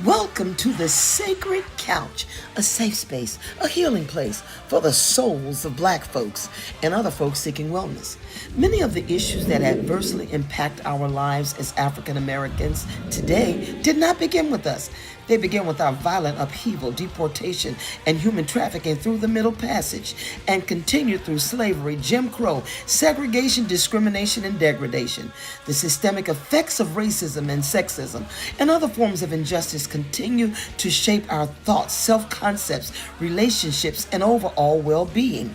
Welcome to the Sacred Couch, a safe space, a healing place for the souls of Black folks and other folks seeking wellness. Many of the issues that adversely impact our lives as African Americans today did not begin with us. They began with our violent upheaval, deportation, and human trafficking through the Middle Passage, and continued through slavery, Jim Crow, segregation, discrimination, and degradation. The systemic effects of racism and sexism and other forms of injustice continue to shape our thoughts, self-concepts, relationships, and overall well-being.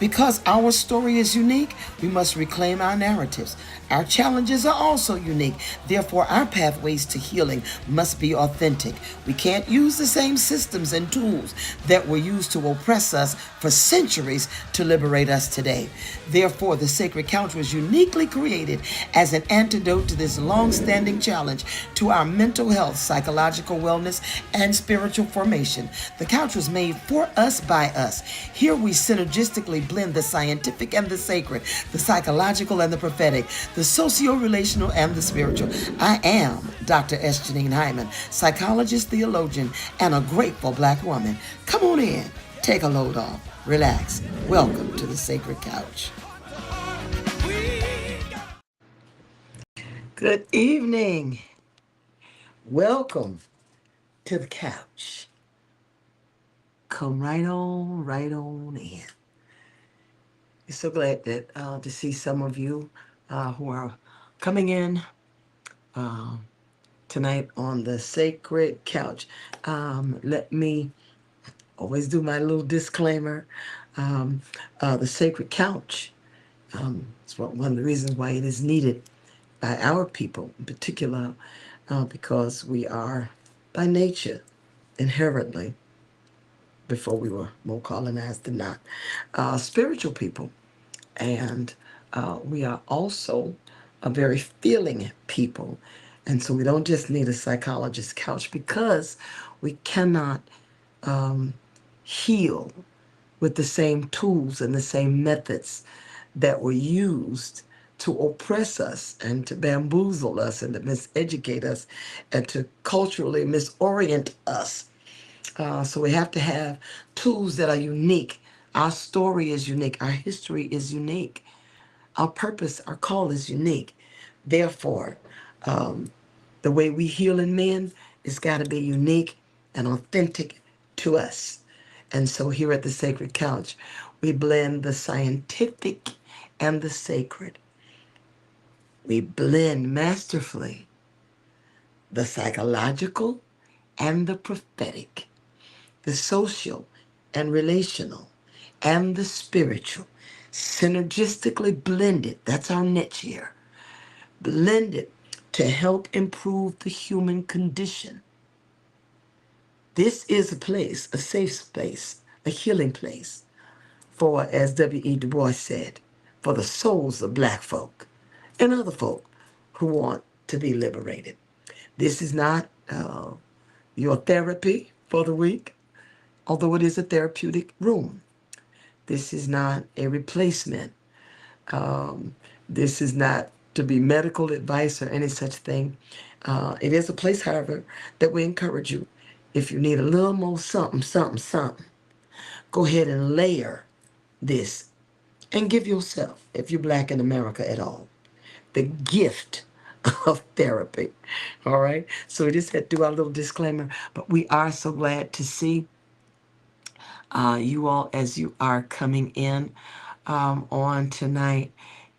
Because our story is unique, we must reclaim our narratives. Our challenges are also unique. Therefore, our pathways to healing must be authentic. We can't use the same systems and tools that were used to oppress us for centuries to liberate us today. Therefore, the Sacred Couch was uniquely created as an antidote to this long-standing challenge to our mental health, psychological wellness, and spiritual formation. The couch was made for us by us. Here we synergistically blend the scientific and the sacred, the psychological and the prophetic, the socio-relational and the spiritual. I am Dr. S. Janine Hyman, psychologist, theologian, and a grateful Black woman. Come on in, take a load off, relax. Welcome to the Sacred Couch. Good evening. Welcome to the couch. Come right on in. So glad that to see some of you who are coming in tonight on the Sacred Couch. Let me always do my little disclaimer. The Sacred Couch is one of the reasons why it is needed by our people in particular, because we are by nature inherently, before we were more colonized than not, spiritual people. And we are also a very feeling people. And so we don't just need a psychologist couch, because we cannot heal with the same tools and the same methods that were used to oppress us and to bamboozle us and to miseducate us and to culturally misorient us. So we have to have tools that are unique. Our story is unique. Our history is unique. Our purpose, our call is unique. Therefore, the way we heal in men has got to be unique and authentic to us. And so here at the Sacred Couch, we blend the scientific and the sacred. We blend masterfully the psychological and the prophetic, the social and relational, and the spiritual, synergistically blended. That's our niche here. Blended to help improve the human condition. This is a place, a safe space, a healing place for, as W.E. Du Bois said, for the souls of Black folk and other folk who want to be liberated. This is not your therapy for the week, although it is a therapeutic room. This is not a replacement. This is not to be medical advice or any such thing. It is a place, however, that we encourage you. If you need a little more something, go ahead and layer this and give yourself, if you're Black in America at all, the gift of therapy. All right? So we just had to do our little disclaimer, but we are so glad to see you all as you are coming in on tonight.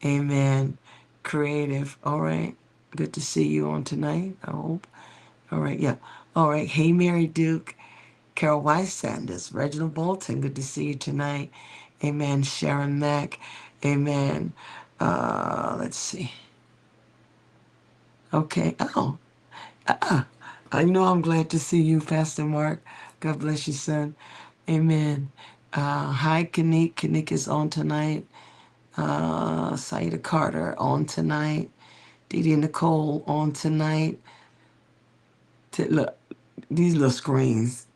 Amen. Creative. All right. Good to see you on tonight, I hope. All right. Yeah. All right. Hey, Mary Duke, Carol Weiss Sanders, Reginald Bolton. Good to see you tonight. Amen. Sharon Mack. Amen. Let's see. Okay. Oh. I know I'm glad to see you, Pastor Mark. God bless you, son. Amen. Hi, Kanique. Kanique is on tonight. Saida Carter on tonight. Didi Nicole on tonight. Look, these little screens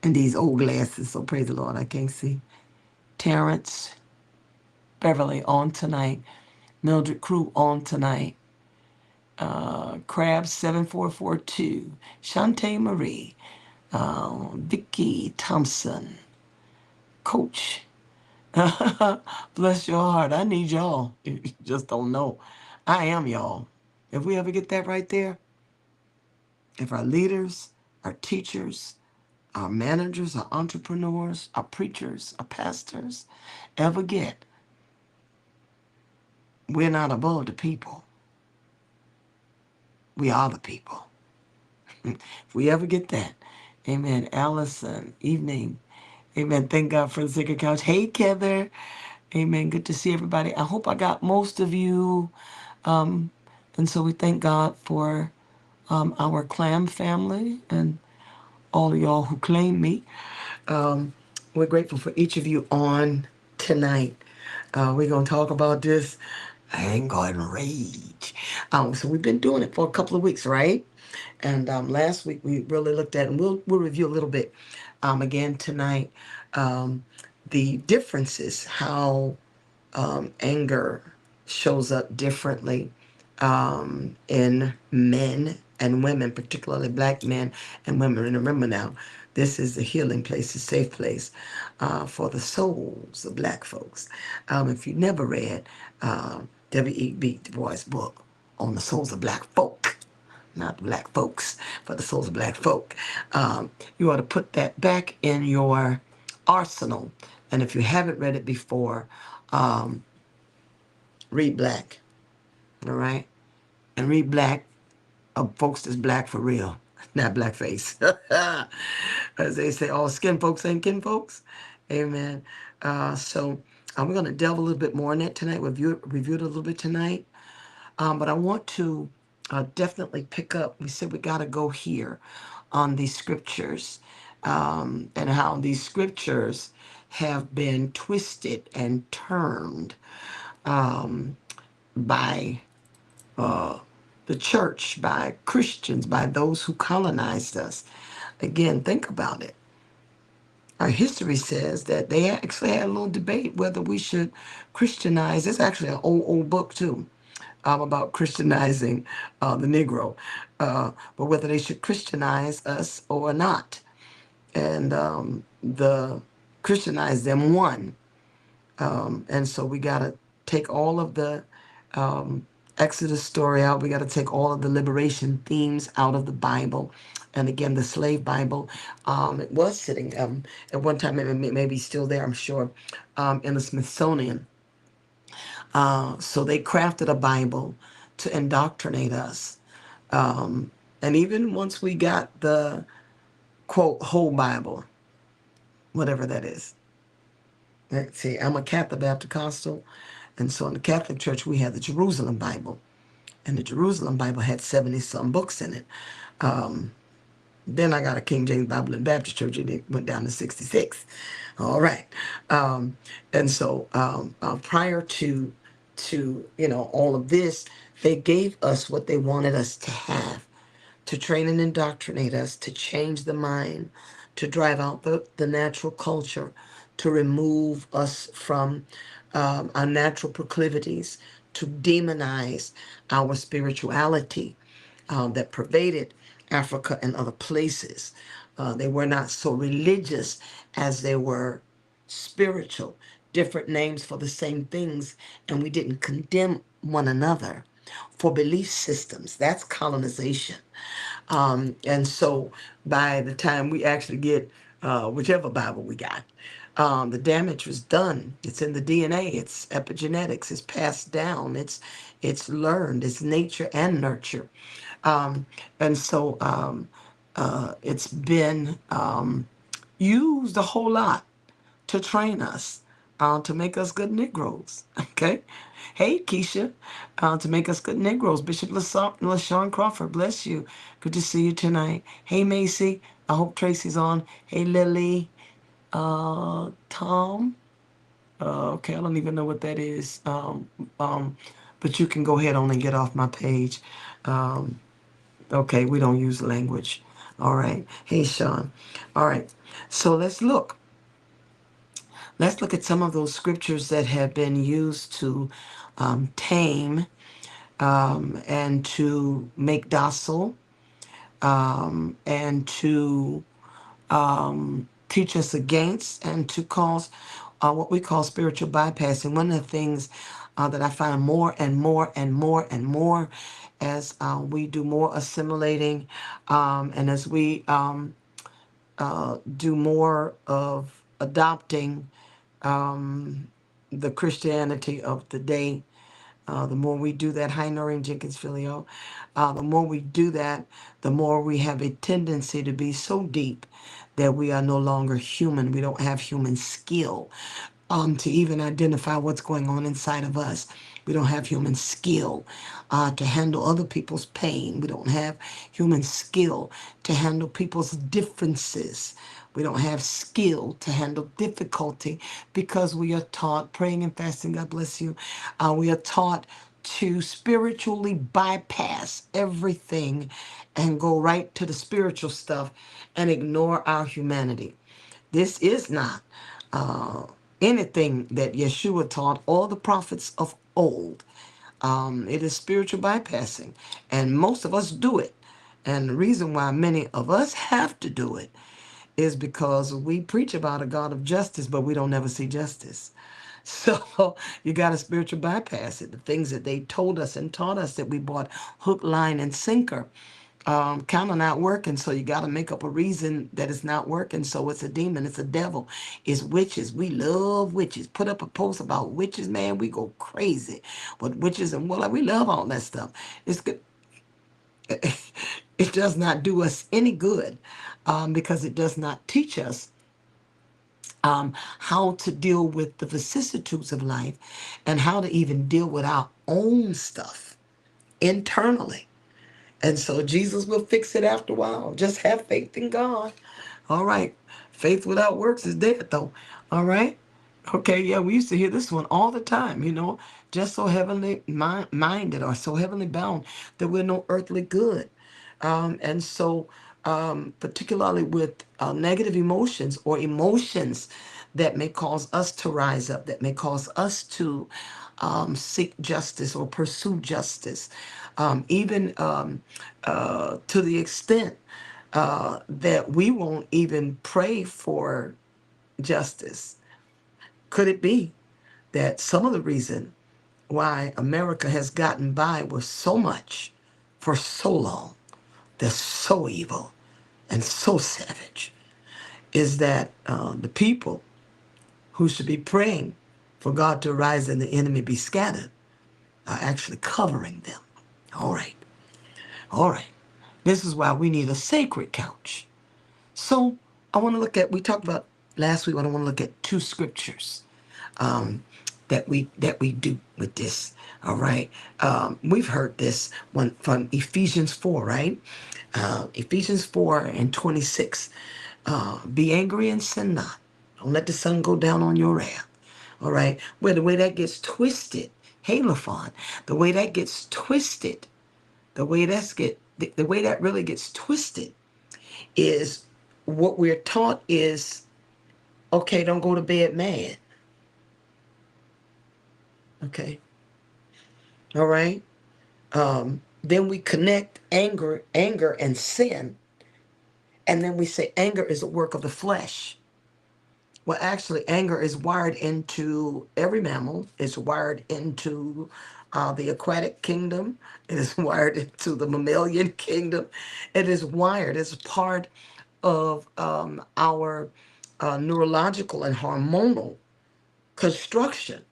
and these old glasses, so praise the Lord, I can't see. Terrence Beverly on tonight. Mildred Crew on tonight. Crab 7442, Shantae Marie, Vicky Thompson, Coach. Bless your heart. I need y'all. You just don't know. I am y'all. If we ever get that right there, if our leaders, our teachers, our managers, our entrepreneurs, our preachers, our pastors ever get, we're not above the people. We are the people. If we ever get that, amen. Allison, evening. Amen. Thank God for the second couch. Hey, Heather. Amen. Good to see everybody. I hope I got most of you. And so we thank God for our clam family and all of y'all who claim me. We're grateful for each of you on tonight. We're going to talk about this anger and rage. So we've been doing it for a couple of weeks, right? And last week we really looked at, and we'll review a little bit again tonight, the differences, how anger shows up differently in men and women, particularly black men and women. And remember now, this is a healing place, a safe place for the souls of black folks. If you never read W.E.B. Du Bois' book on the souls of black folk, not black folks, but the souls of black folk, you ought to put that back in your arsenal. And if you haven't read it before, read black, all right? And read black of folks that's black for real, not blackface. As they say, all skin folks ain't kin folks. Amen. So we're going to delve a little bit more in it tonight. Review it a little bit tonight. But I want to definitely pick up. We said we got to go here on these scriptures and how these scriptures have been twisted and turned by the church, by Christians, by those who colonized us. Again, think about it. Our history says that they actually had a little debate whether we should Christianize. It's actually an old book too, about Christianizing the Negro, but whether they should Christianize us or not. And the Christianize them won. And so we got to take all of the Exodus story out. We got to take all of the liberation themes out of the Bible. And again, the slave Bible, it was sitting at one time, maybe still there, I'm sure, in the Smithsonian. So they crafted a Bible to indoctrinate us. And even once we got the, quote, whole Bible, whatever that is. Let's see, I'm a Catholic Baptist, and so in the Catholic Church, we had the Jerusalem Bible. And the Jerusalem Bible had 70-some books in it. Then I got a King James Bible in Baptist Church, and it went down to 66. All right. And so prior to all of this, they gave us what they wanted us to have, to train and indoctrinate us, to change the mind, to drive out the natural culture, to remove us from our natural proclivities, to demonize our spirituality that pervaded Africa and other places. They were not so religious as they were spiritual, different names for the same things, and we didn't condemn one another for belief systems. That's colonization. And so by the time we actually get whichever Bible we got, the damage was done. It's in the DNA. It's epigenetics. It's passed down. It's learned. It's nature and nurture. And so it's been used a whole lot to train us, to make us good Negroes. Okay. Hey, Keisha, to make us good Negroes. Bishop LaShawn Crawford, bless you. Good to see you tonight. Hey, Macy. I hope Tracy's on. Hey, Lily. Tom. Okay, I don't even know what that is. But you can go ahead on and get off my page. Okay, we don't use language. All right. Hey, Sean. All right. So let's look. Let's look at some of those scriptures that have been used to tame and to make docile, and to teach us against, and to cause what we call spiritual bypassing. One of the things that I find more and more and more and more as we do more assimilating, and as we do more of adopting the Christianity of the day. The more we do that, hi Noreen Jenkins Filio, the more we do that, the more we have a tendency to be so deep that we are no longer human. We don't have human skill to even identify what's going on inside of us. We don't have human skill to handle other people's pain. We don't have human skill to handle people's differences. We don't have skill to handle difficulty because we are taught, praying and fasting, God bless you, we are taught to spiritually bypass everything and go right to the spiritual stuff and ignore our humanity. This is not anything that Yeshua taught all the prophets of old. It is spiritual bypassing, and most of us do it. And the reason why many of us have to do it is because we preach about a God of justice, but we don't ever see justice. So you got to spiritual bypass it. The things that they told us and taught us that we bought hook, line, and sinker kind of not working. So you got to make up a reason that it's not working. So it's a demon, it's a devil, it's witches. We love witches. Put up a post about witches, man. We go crazy. But witches and well, we love all that stuff. It's good. It does not do us any good because it does not teach us how to deal with the vicissitudes of life and how to even deal with our own stuff internally. And so Jesus will fix it after a while. Just have faith in God. All right. Faith without works is dead, though. All right. Okay. Yeah, we used to hear this one all the time, just so heavenly minded or so heavenly bound that we're no earthly good. And so, particularly with negative emotions or emotions that may cause us to rise up, that may cause us to seek justice or pursue justice, even to the extent that we won't even pray for justice. Could it be that some of the reason why America has gotten by with so much for so long, they're so evil and so savage, is that the people who should be praying for God to rise and the enemy be scattered are actually covering them. All right, all right. This is why we need a sacred couch. So I want to look at, we talked about last week, I want to look at two scriptures that we do with this. All right. We've heard this one from Ephesians 4, right? Ephesians 4 and 26. Be angry and sin not. Don't let the sun go down on your wrath. All right. Well, the way that gets twisted, hey, LaFon, the way that gets twisted, the way that really gets twisted is what we're taught is, okay, don't go to bed mad. Okay. All right. Then we connect anger and sin, and then we say anger is a work of the flesh. Well, actually, anger is wired into every mammal. It's wired into the aquatic kingdom. It is wired into the mammalian kingdom. It is wired as part of our neurological and hormonal construction.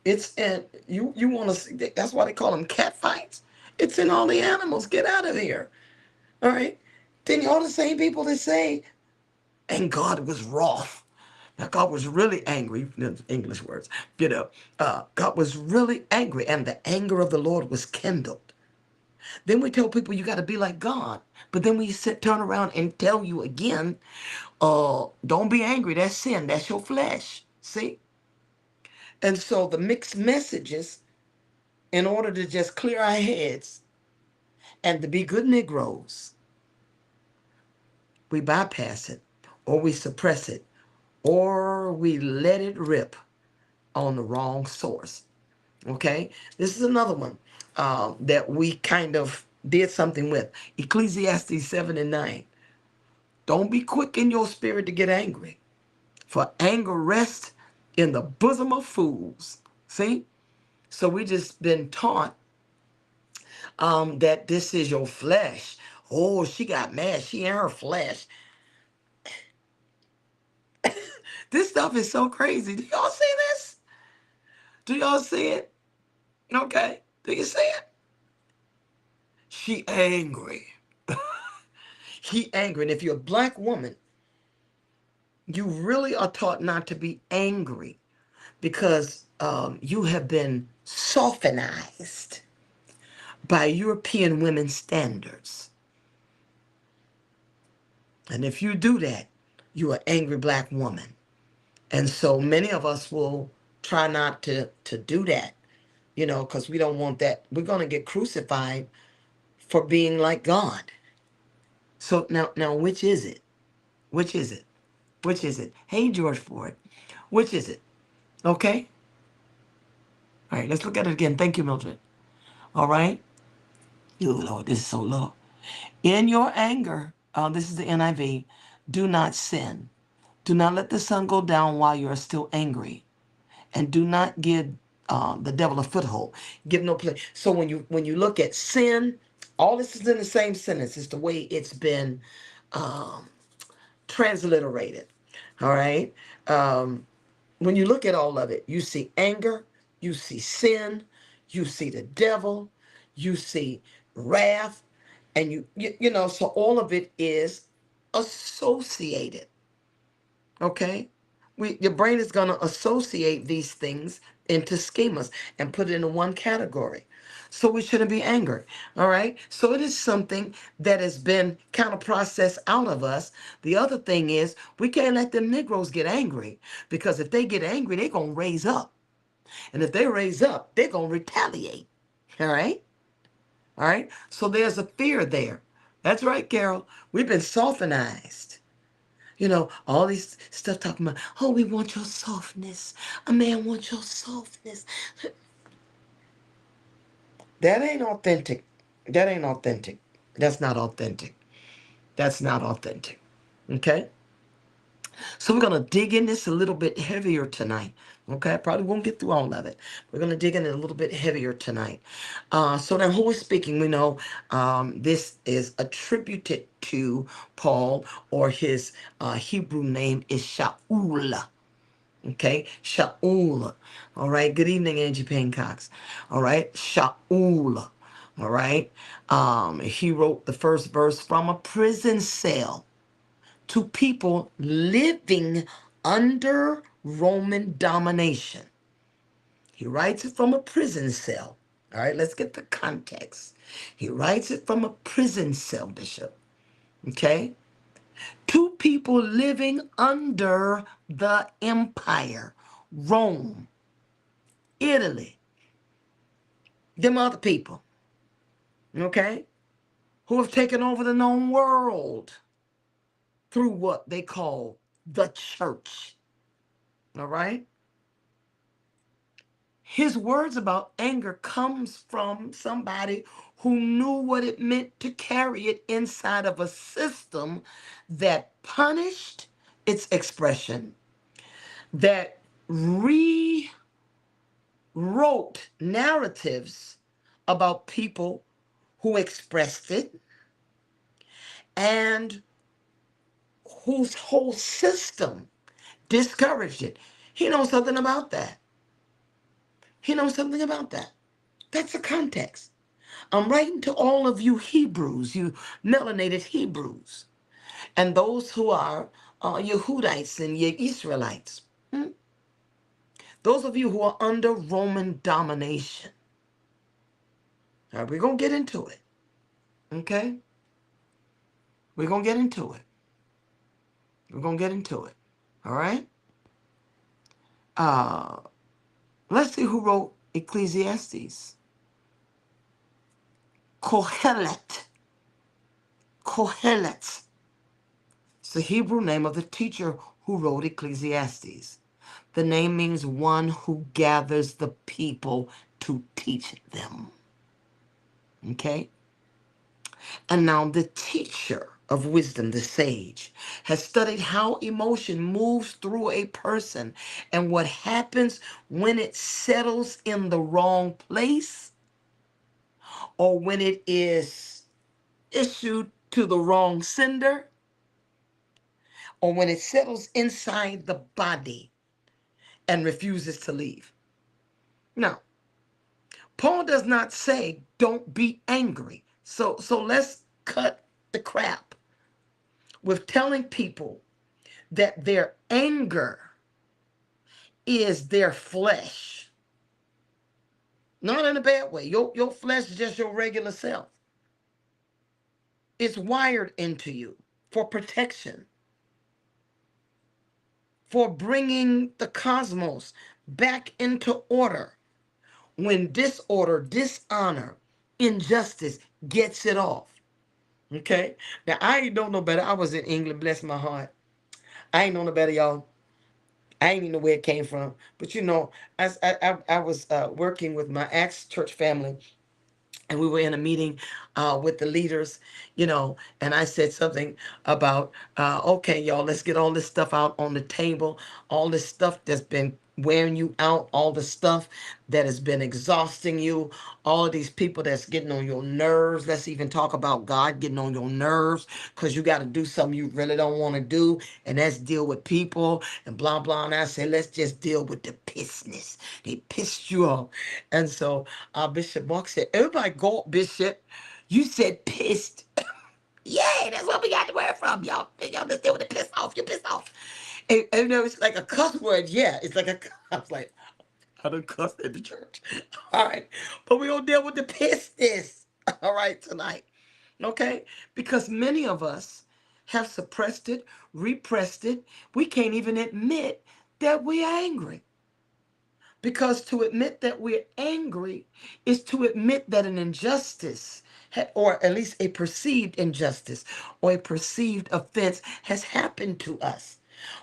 It's in you want to see that's why they call them cat fights. It's in all the animals. Get out of here. All right. Then all the same people that say, and God was wroth. Now God was really angry. English words. God was really angry, and the anger of the Lord was kindled. Then we tell people you got to be like God, but then we turn around and tell you again, don't be angry. That's sin. That's your flesh. See. And so the mixed messages, in order to just clear our heads and to be good Negroes, we bypass it, or we suppress it, or we let it rip on the wrong source. Okay, this is another one that we kind of did something with. Ecclesiastes 7 and 9. Don't be quick in your spirit to get angry, for anger rests in the bosom of fools. See? So we just been taught that this is your flesh. Oh, she got mad. She in her flesh. This stuff is so crazy. Do y'all see this? Do y'all see it? Okay. Do you see it? She angry. He angry. And if you're a black woman, you really are taught not to be angry because you have been softenized by European women's standards. And if you do that, you're an angry black woman. And so many of us will try not to do that, because we don't want that. We're going to get crucified for being like God. So now, which is it? Which is it? Which is it? Hey, George Ford, which is it? Okay. All right, let's look at it again. Thank you, Mildred. All right. You, Lord, this is so low. In your anger, this is the NIV, do not sin. Do not let the sun go down while you are still angry, and do not give the devil a foothold. Give no place. So when you look at sin, all this is in the same sentence. It's the way it's been transliterated. All right. When you look at all of it, you see anger, you see sin, you see the devil, you see wrath, and so all of it is associated. Okay? Your brain is going to associate these things into schemas and put it into one category. So we shouldn't be angry. All right? So it is something that has been kind of processed out of us. The other thing is we can't let them Negroes get angry, because if they get angry, they're going to raise up. And if they raise up, they're going to retaliate. All right? All right? So there's a fear there. That's right, Carol. We've been softenized. All these stuff talking about, oh, we want your softness. A man wants your softness. That ain't authentic. That ain't authentic. That's not authentic. That's not authentic. Okay? So we're going to dig in this a little bit heavier tonight. Okay? I probably won't get through all of it. We're going to dig in it a little bit heavier tonight. So now who is speaking? We know this is attributed to Paul, or his Hebrew name is Shaul. Okay, Shaul. All right. Good evening, Angie Payne Cox. All right, Shaul. All right. He wrote the first verse from a prison cell to people living under Roman domination. He writes it from a prison cell. All right, let's get the context. He writes it from a prison cell, Bishop. Okay? Two people living under the empire, Rome, Italy, them other people, okay, who have taken over the known world through what they call the church. All right? His words about anger comes from somebody who knew what it meant to carry it inside of a system that punished its expression, that rewrote narratives about people who expressed it, and whose whole system discouraged it. He knows something about that. He knows something about that. That's the context. I'm writing to all of you Hebrews, you melanated Hebrews, and those who are Yehudites and your Israelites. Those of you who are under Roman domination. All right, we're going to get into it. Okay? We're going to get into it. We're going to get into it. All right? Let's see who wrote Ecclesiastes. Kohelet. Kohelet. It's the Hebrew name of the teacher who wrote Ecclesiastes. The name means one who gathers the people to teach them. Okay? And now the teacher of wisdom, the sage, has studied how emotion moves through a person and what happens when it settles in the wrong place or when it is issued to the wrong sender or when it settles inside the body and refuses to leave. Now, Paul does not say don't be angry. So let's cut the crap with telling people that their anger is their flesh. Not in a bad way. Your flesh is just your regular self. It's wired into you for protection, for bringing the cosmos back into order when disorder, dishonor, injustice gets it off. Okay? Now, I ain't know no better. I was in England, bless my heart. I ain't know no better, y'all. I didn't even know where it came from. But you know, as I was working with my ex church family, and we were in a meeting with the leaders, you know, and I said something about, okay, y'all, let's get all this stuff out on the table, all this stuff that's been wearing you out, all the stuff that has been exhausting you, all of these people that's getting on your nerves. Let's even talk about God getting on your nerves because you got to do something you really don't want to do, and that's deal with people and blah, blah. And I said, let's just deal with the pissness. They pissed you off. And so Bishop Mark said, everybody go, Bishop. You said pissed. Yeah, that's where we got the word from, y'all. Y'all just deal with the piss off. You pissed off. And you know, it's like a cuss word. Yeah, it's like a, I was like, I done cussed at the church. All right. But we gonna deal with the pissness. All right, tonight. Okay? Because many of us have suppressed it, repressed it. We can't even admit that we're angry. Because to admit that we're angry is to admit that an injustice, or at least a perceived injustice or a perceived offense, has happened to us.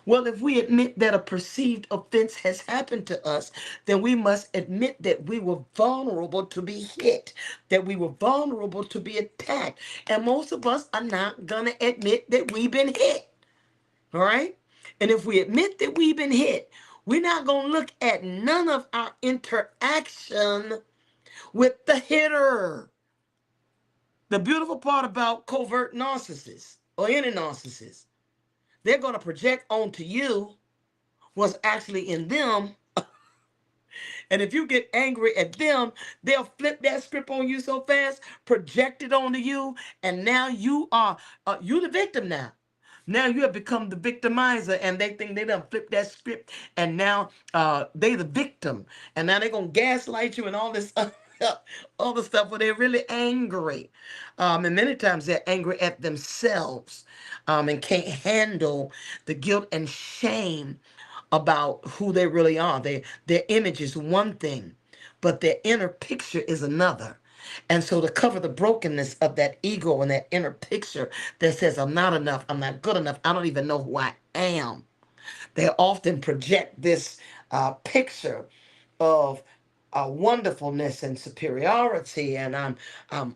Well, if we admit that a perceived offense has happened to us, then we must admit that we were vulnerable to be hit, that we were vulnerable to be attacked. And most of us are not going to admit that we've been hit. All right? And if we admit that we've been hit, we're not going to look at none of our interaction with the hitter. The beautiful part about covert narcissists or any narcissist, they're going to project onto you what's actually in them. And if you get angry at them, they'll flip that script on you so fast, project it onto you, and now you are you the victim now. Now you have become the victimizer, and they think they done flip that script, and now they the victim, and now they're gonna gaslight you and all this other stuff where they're really angry, and many times they're angry at themselves, and can't handle the guilt and shame about who they really are. Their image is one thing, but their inner picture is another. And so to cover the brokenness of that ego and that inner picture that says, I'm not enough, I'm not good enough, I don't even know who I am, they often project this picture of wonderfulness and superiority. And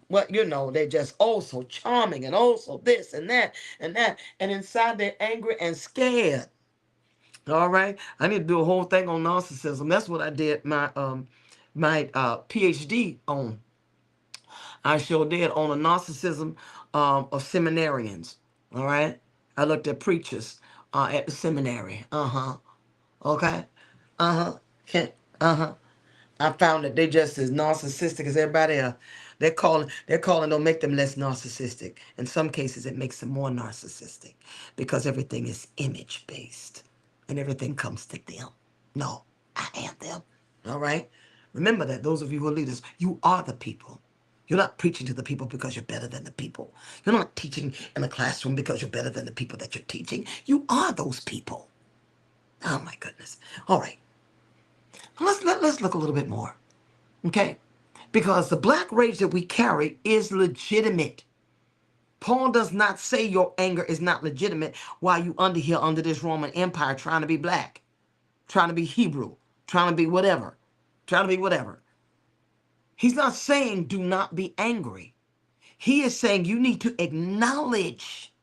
well, you know, they're just oh so charming and oh so this and that and that. And inside they're angry and scared. All right, I need to do a whole thing on narcissism. That's what I did my PhD on. I sure did on the narcissism of seminarians. All right, I looked at preachers at the seminary. Okay. Okay. I found that they just as narcissistic as everybody else. They're calling don't make them less narcissistic. In some cases, it makes them more narcissistic because everything is image based and everything comes to them. No, I am them. All right. Remember that those of you who are leaders, you are the people. You're not preaching to the people because you're better than the people. You're not teaching in the classroom because you're better than the people that you're teaching. You are those people. Oh my goodness. All right. Let's look a little bit more. Okay? Because the black rage that we carry is legitimate. Paul does not say your anger is not legitimate while you under here under this Roman Empire trying to be black, trying to be Hebrew, trying to be whatever, trying to be whatever. He's not saying do not be angry. He is saying you need to acknowledge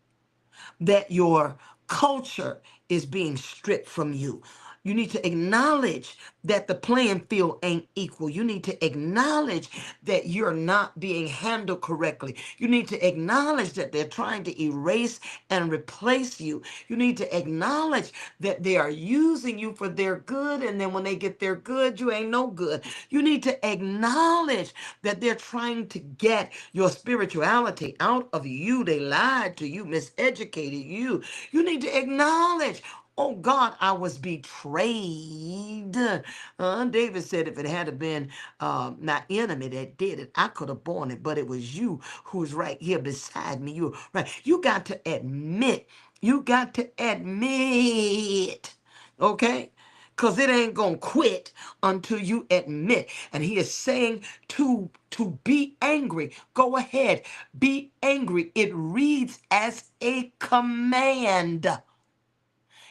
that your culture is being stripped from you. You need to acknowledge that the playing field ain't equal. You need to acknowledge that you're not being handled correctly. You need to acknowledge that they're trying to erase and replace you. You need to acknowledge that they are using you for their good, and then when they get their good, you ain't no good. You need to acknowledge that they're trying to get your spirituality out of you. They lied to you, miseducated you. You need to acknowledge, oh God, I was betrayed. David said if it had been my enemy that did it, I could have borne it, but it was you who's right here beside me. You right. You got to admit. You got to admit. Okay? Because it ain't gonna quit until you admit. And he is saying to be angry. Go ahead, be angry. It reads as a command.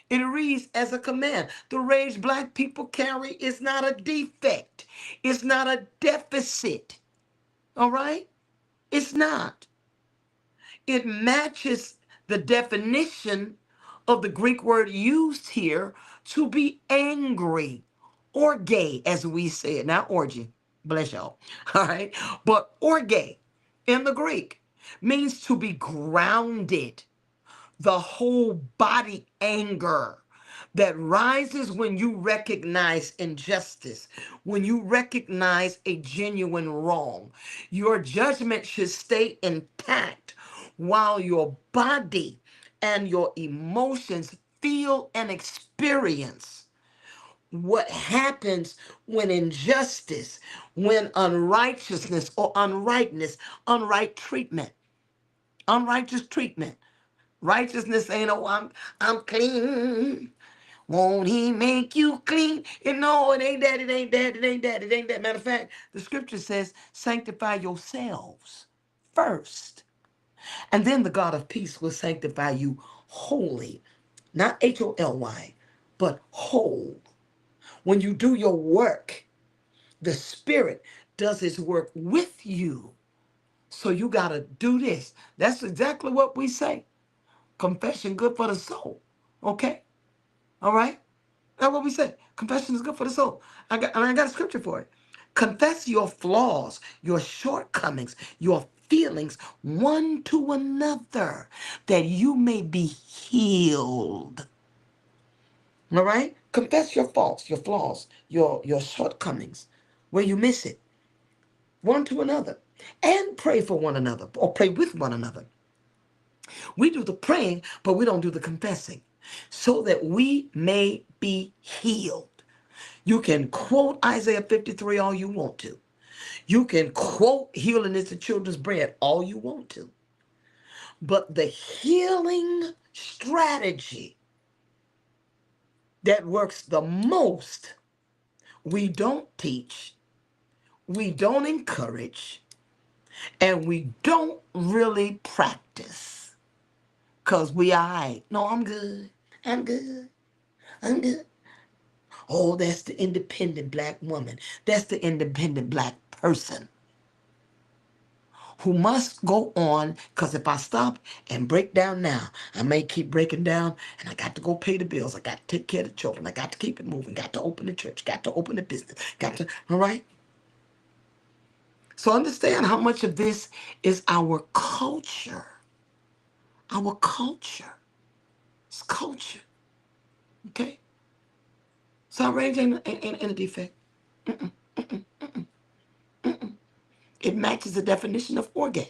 It reads as a command. The rage black people carry is not a defect. It's not a deficit. All right? It's not. It matches the definition of the Greek word used here to be angry or gay, as we say it, not orgy. Bless y'all. All right? But orge in the Greek means to be grounded, the whole body anger that rises when you recognize injustice, when you recognize a genuine wrong. Your judgment should stay intact while your body and your emotions feel and experience what happens when injustice, when unrighteousness or unrightness, unrighteous treatment. Righteousness ain't, oh, I'm clean. Won't he make you clean? And no, it ain't that, it ain't that, it ain't that, it ain't that. Matter of fact, the scripture says, sanctify yourselves first. And then the God of peace will sanctify you wholly. Not Holy, but whole. When you do your work, the Spirit does his work with you. So you got to do this. That's exactly what we say. Confession good for the soul. Okay? All right? That's what we say. Confession is good for the soul. I got a scripture for it. Confess your flaws, your shortcomings, your feelings one to another, that you may be healed. All right? Confess your faults, your flaws, your shortcomings, where you miss it, one to another. And pray for one another, or pray with one another. We do the praying, but we don't do the confessing, so that we may be healed. You can quote Isaiah 53 all you want to. You can quote healing is the children's bread all you want to. But the healing strategy that works the most, we don't teach, we don't encourage, and we don't really practice. Because we all right. No, I'm good. I'm good. I'm good. Oh, that's the independent black woman. That's the independent black person who must go on, because if I stop and break down now, I may keep breaking down, and I got to go pay the bills. I got to take care of the children. I got to keep it moving. Got to open the church. Got to open the business. Got to, all right? So understand how much of this is our culture. Our culture. It's culture. Okay? So outrage ain't a defect. It matches the definition of orge,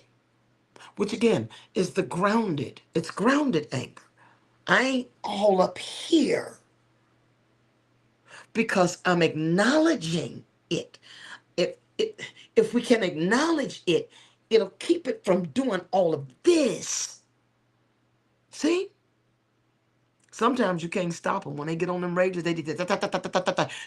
which again is the grounded. It's grounded anger. I ain't all up here because I'm acknowledging it. If we can acknowledge it, it'll keep it from doing all of this. See? Sometimes you can't stop them. When they get on them rages, they do this.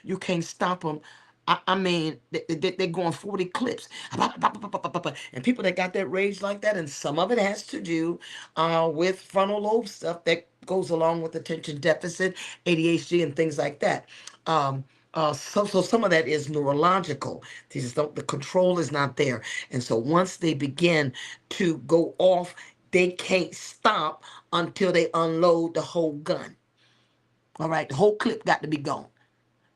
You can't stop them. I mean, they're going 40 clips. And people that got that rage like that, and some of it has to do with frontal lobe stuff that goes along with attention deficit, ADHD, and things like that. So some of that is neurological. They just don't, the control is not there. And so once they begin to go off, they can't stop until they unload the whole gun. All right, the whole clip got to be gone.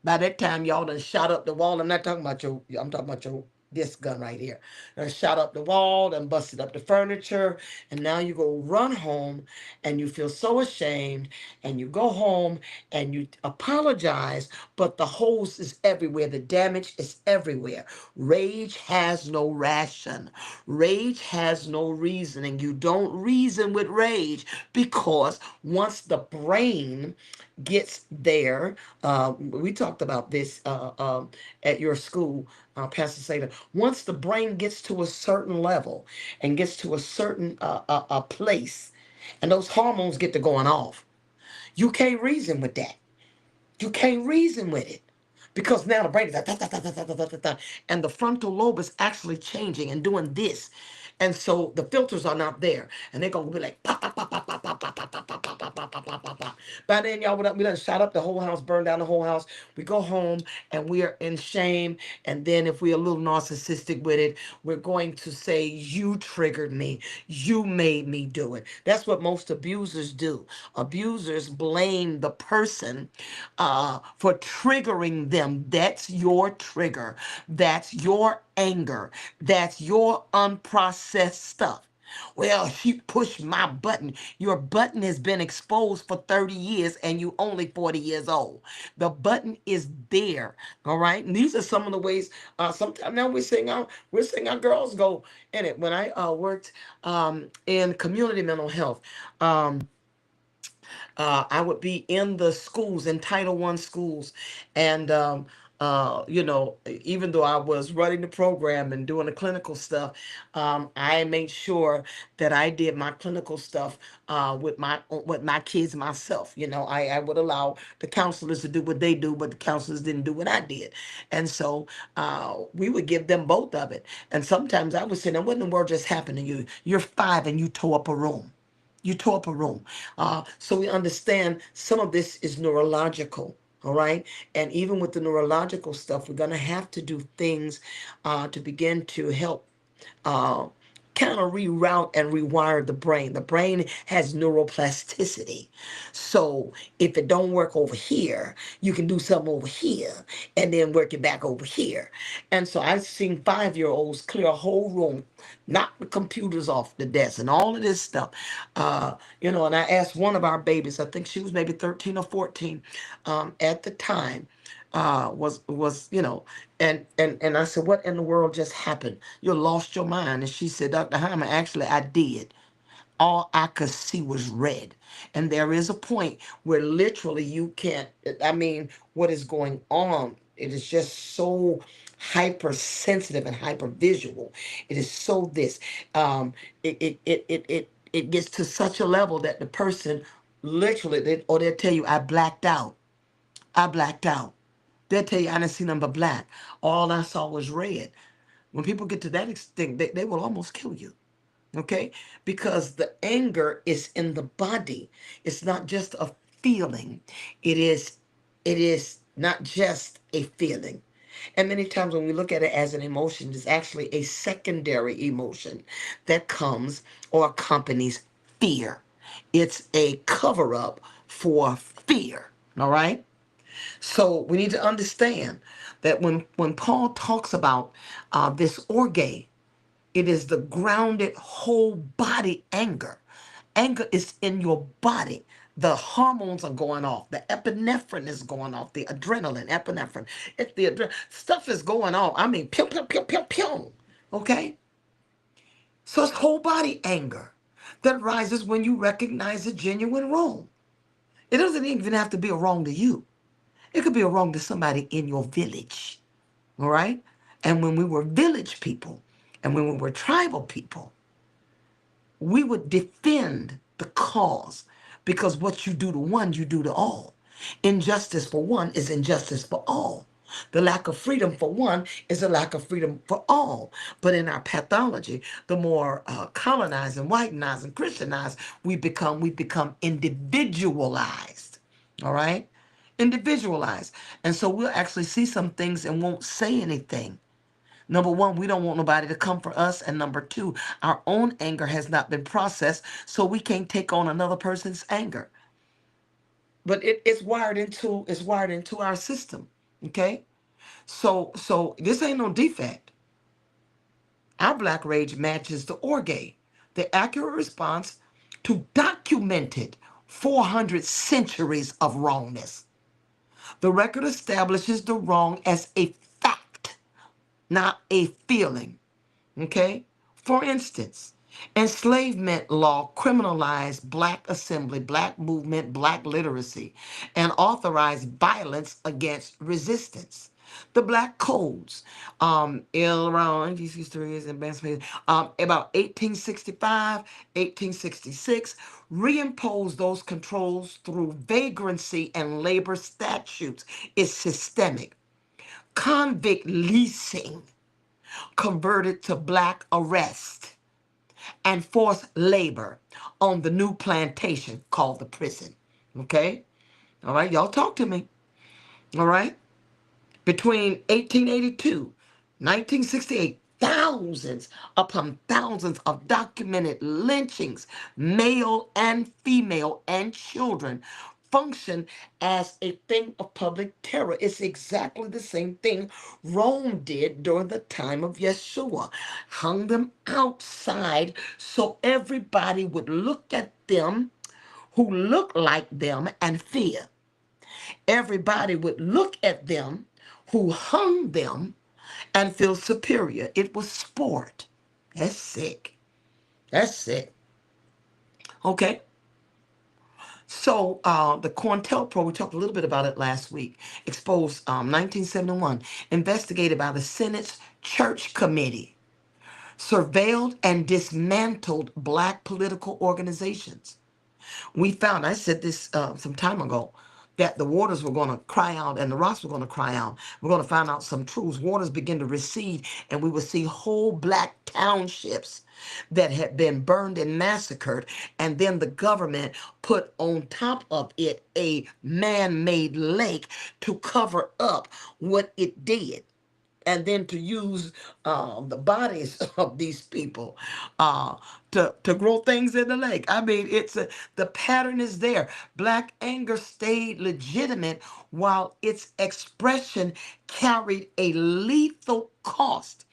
By that time, y'all done shot up the wall. I'm not talking about your, I'm talking about your, this gun right here. Done shot up the wall, done busted up the furniture, and now you go run home and you feel so ashamed, and you go home and you apologize, but the hose is everywhere. The damage is everywhere. Rage has no ration. Rage has no reasoning. You don't reason with rage because once the brain gets there, we talked about this at your school, Pastor Sada. Once the brain gets to a certain level and gets to a certain place, and those hormones get to going off, you can't reason with that. You can't reason with it because now the brain is like, da, da, da, da, da, da, da, da, and the frontal lobe is actually changing and doing this. And so the filters are not there. And they're going to be like, pop, pop, pop, pop, pop, pop, pop, pop, pop, pop, pop, pop, pop, pop, pop, pop. By then, y'all, we done shot up the whole house, burned down the whole house. We go home and we are in shame. And then if we're a little narcissistic with it, we're going to say, you triggered me. You made me do it. That's what most abusers do. Abusers blame the person for triggering them. That's your trigger. That's your anger. That's your unprocessed stuff. Well, she pushed my button. Your button has been exposed for 30 years and you only 40 years old. The button is there. All right. And these are some of the ways sometimes now we're seeing our girls go in it. When I worked in community mental health, I would be in the schools, in Title I schools, and even though I was running the program and doing the clinical stuff, I made sure that I did my clinical stuff with my kids myself. I would allow the counselors to do what they do, but the counselors didn't do what I did, and so we would give them both of it. And sometimes I would say, "Now, what in the world just happened to you? You're 5 and you tore up a room." You tore up a room. So we understand some of this is neurological. All right. And even with the neurological stuff, we're going to have to do things to begin to help uh, kind of reroute and rewire the brain. The brain has neuroplasticity. So if it don't work over here, you can do something over here and then work it back over here. And so I've seen 5-year-olds clear a whole room, knock the computers off the desk and all of this stuff. And I asked one of our babies, I think she was maybe 13 or 14 at the time, and I said, what in the world just happened? You lost your mind. And she said, Dr. Hyman, actually I did. All I could see was red. And there is a point where literally you can't, I mean, what is going on? It is just so hypersensitive and hyper visual. It is so this. It gets to such a level that the person literally, or they'll tell you, I blacked out. I blacked out. They'll tell you I didn't see nothing but black. All I saw was red. When people get to that extent, they will almost kill you. Okay? Because the anger is in the body. It's not just a feeling. It is not just a feeling. And many times when we look at it as an emotion, it's actually a secondary emotion that comes or accompanies fear. It's a cover up for fear. All right? So we need to understand that when Paul talks about this orge, it is the grounded whole body anger. Anger is in your body. The hormones are going off. The epinephrine is going off. The adrenaline, epinephrine. If the stuff is going on, I mean, pew, pew, pew, pew, pew. Okay? So it's whole body anger that rises when you recognize a genuine wrong. It doesn't even have to be a wrong to you. It could be a wrong to somebody in your village. All right? And when we were village people and when we were tribal people, we would defend the cause because what you do to one, you do to all. Injustice for one is injustice for all. The lack of freedom for one is a lack of freedom for all. But in our pathology, the more colonized and whitenized and Christianized we become individualized. All right? Individualized. And so we'll actually see some things and won't say anything. Number one, we don't want nobody to come for us. And number two, our own anger has not been processed, so we can't take on another person's anger. But it's wired into our system. Okay? So this ain't no defect. Our black rage matches the orge, the accurate response to documented 400 centuries of wrongness. The record establishes the wrong as a fact, not a feeling. Okay? For instance, enslavement law criminalized black assembly, black movement, black literacy, and authorized violence against resistance. The black codes, around about 1865, 1866, reimposed those controls through vagrancy and labor statutes. Is systemic. Convict leasing converted to black arrest and forced labor on the new plantation called the prison. Okay? All right, y'all talk to me. All right? Between 1882, 1968, thousands upon thousands of documented lynchings, male and female and children, function as a thing of public terror. It's exactly the same thing Rome did during the time of Yeshua. Hung them outside so everybody would look at them who look like them and fear. Everybody would look at them who hung them and feel superior. It was sport. That's sick. That's sick. Okay. So the COINTELPRO, we talked a little bit about it last week, exposed 1971, investigated by the Senate's Church Committee, surveilled and dismantled black political organizations. We found, I said this some time ago, that the waters were going to cry out and the rocks were going to cry out. We're going to find out some truths. Waters begin to recede, and we will see whole black townships that had been burned and massacred. And then the government put on top of it a man-made lake to cover up what it did, and then to use the bodies of these people to grow things in the lake. I mean, the pattern is there. Black anger stayed legitimate while its expression carried a lethal cost.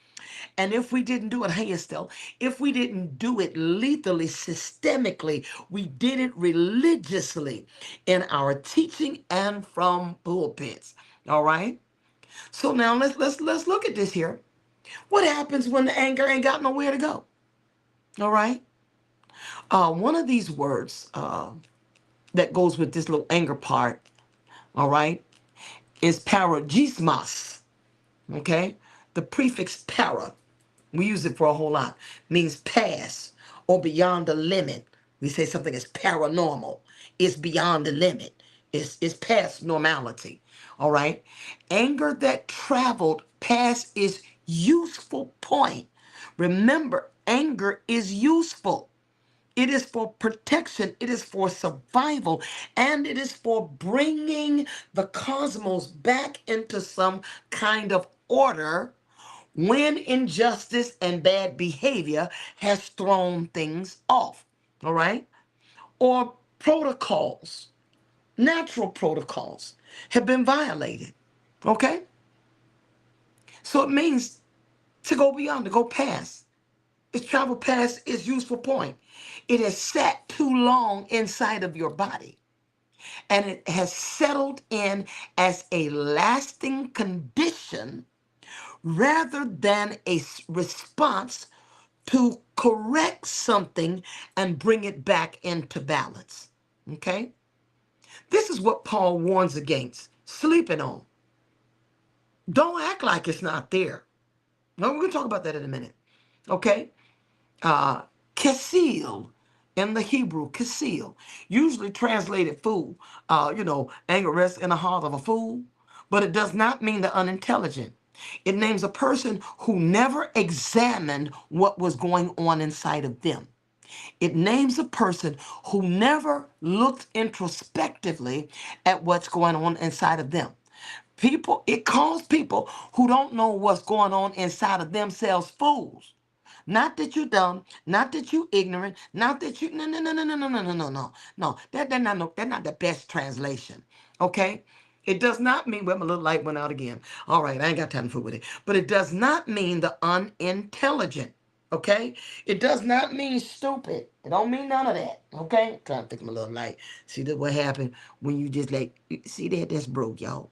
And if we didn't do it, hey Estelle, if we didn't do it lethally, systemically, we did it religiously in our teaching and from pulpits. All right. So now let's look at this here. What happens when the anger ain't got nowhere to go? All right. One of these words that goes with this little anger part, all right, is paragismos. Okay. The prefix para, we use it for a whole lot, means pass or beyond the limit. We say something is paranormal. It's beyond the limit. It's past normality. All right. Anger that traveled past its useful point. Remember, anger is useful. It is for protection, it is for survival, and it is for bringing the cosmos back into some kind of order when injustice and bad behavior has thrown things off. All right? Or protocols, natural protocols have been violated. Okay? So it means to go beyond, to go past. It's traveled past its useful point. It has sat too long inside of your body, and it has settled in as a lasting condition rather than a response to correct something and bring it back into balance. Okay? This is what Paul warns against sleeping on. Don't act like it's not there. No, we're going to talk about that in a minute. Okay? Kasil in the Hebrew, kasil, usually translated fool. Anger rests in the heart of a fool, but it does not mean the unintelligent. It names a person who never examined what was going on inside of them. It names a person who never looked introspectively at what's going on inside of them. People, it calls people who don't know what's going on inside of themselves fools. Not that you dumb, not that you ignorant, not that you no. That's not the best translation. Okay? It does not mean, well, my little light went out again. All right, I ain't got time to fool with it. But it does not mean the unintelligent. Okay? It does not mean stupid. It don't mean none of that. Okay? Trying to think of my little light. See that what happened when you just like see that that's broke, y'all.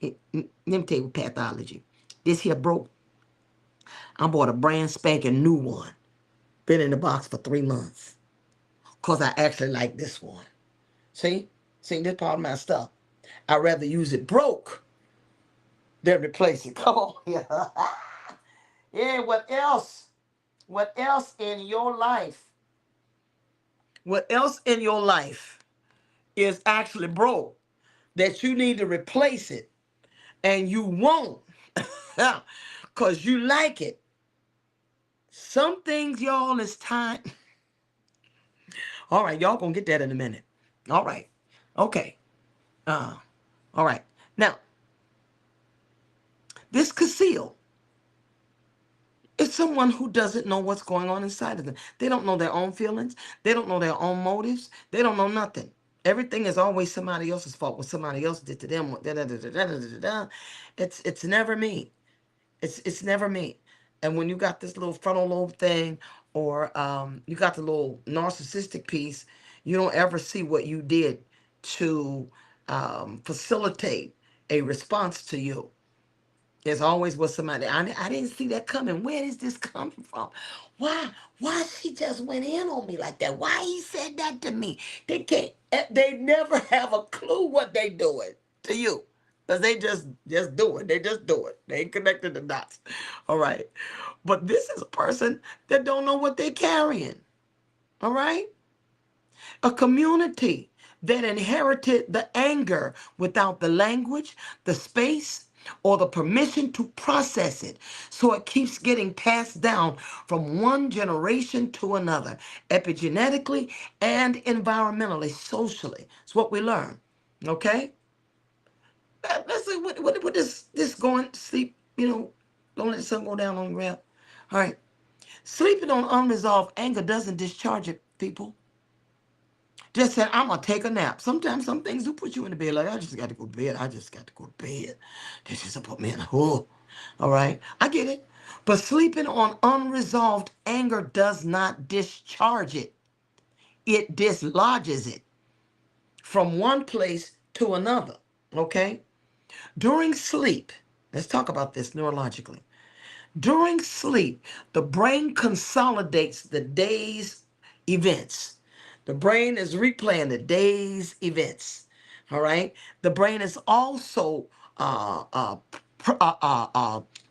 Let me tell you pathology. This here broke. I bought a brand spanking new one. Been in the box for 3 months. Because I actually like this one. See? See, this part of my stuff. I'd rather use it broke than replace it. Come on. Yeah. Yeah, what else? What else in your life? What else in your life is actually broke that you need to replace it and you won't because you like it? Some things, y'all, is time. All right, y'all gonna get that in a minute. All right. Okay. All right. Now, this conceal is someone who doesn't know what's going on inside of them. They don't know their own feelings. They don't know their own motives. They don't know nothing. Everything is always somebody else's fault. What somebody else did to them. It's never me. It's never me. And when you got this little frontal lobe thing, or you got the little narcissistic piece, you don't ever see what you did to facilitate a response to you. There's always was somebody. I didn't see that coming. Where is this coming from? Why? Why she just went in on me like that? Why he said that to me? They can't. They never have a clue what they doing to you, cause they just do it. They just do it. They ain't connected the dots. All right, but this is a person that don't know what they're carrying. All right, a community that inherited the anger without the language, the space, or the permission to process it. So it keeps getting passed down from one generation to another, epigenetically and environmentally, socially. It's what we learn. Okay? Let's see what this going to sleep, don't let the sun go down on the ground. All right. Sleeping on unresolved anger doesn't discharge it, people. Just said, I'm going to take a nap. Sometimes some things do put you in the bed. Like, I just got to go to bed. I just got to go to bed. This just put me in a hole. All right. I get it. But sleeping on unresolved anger does not discharge it. It dislodges it from one place to another. Okay. During sleep, let's talk about this neurologically. During sleep, the brain consolidates the day's events. The brain is replaying the day's events. All right. The brain is also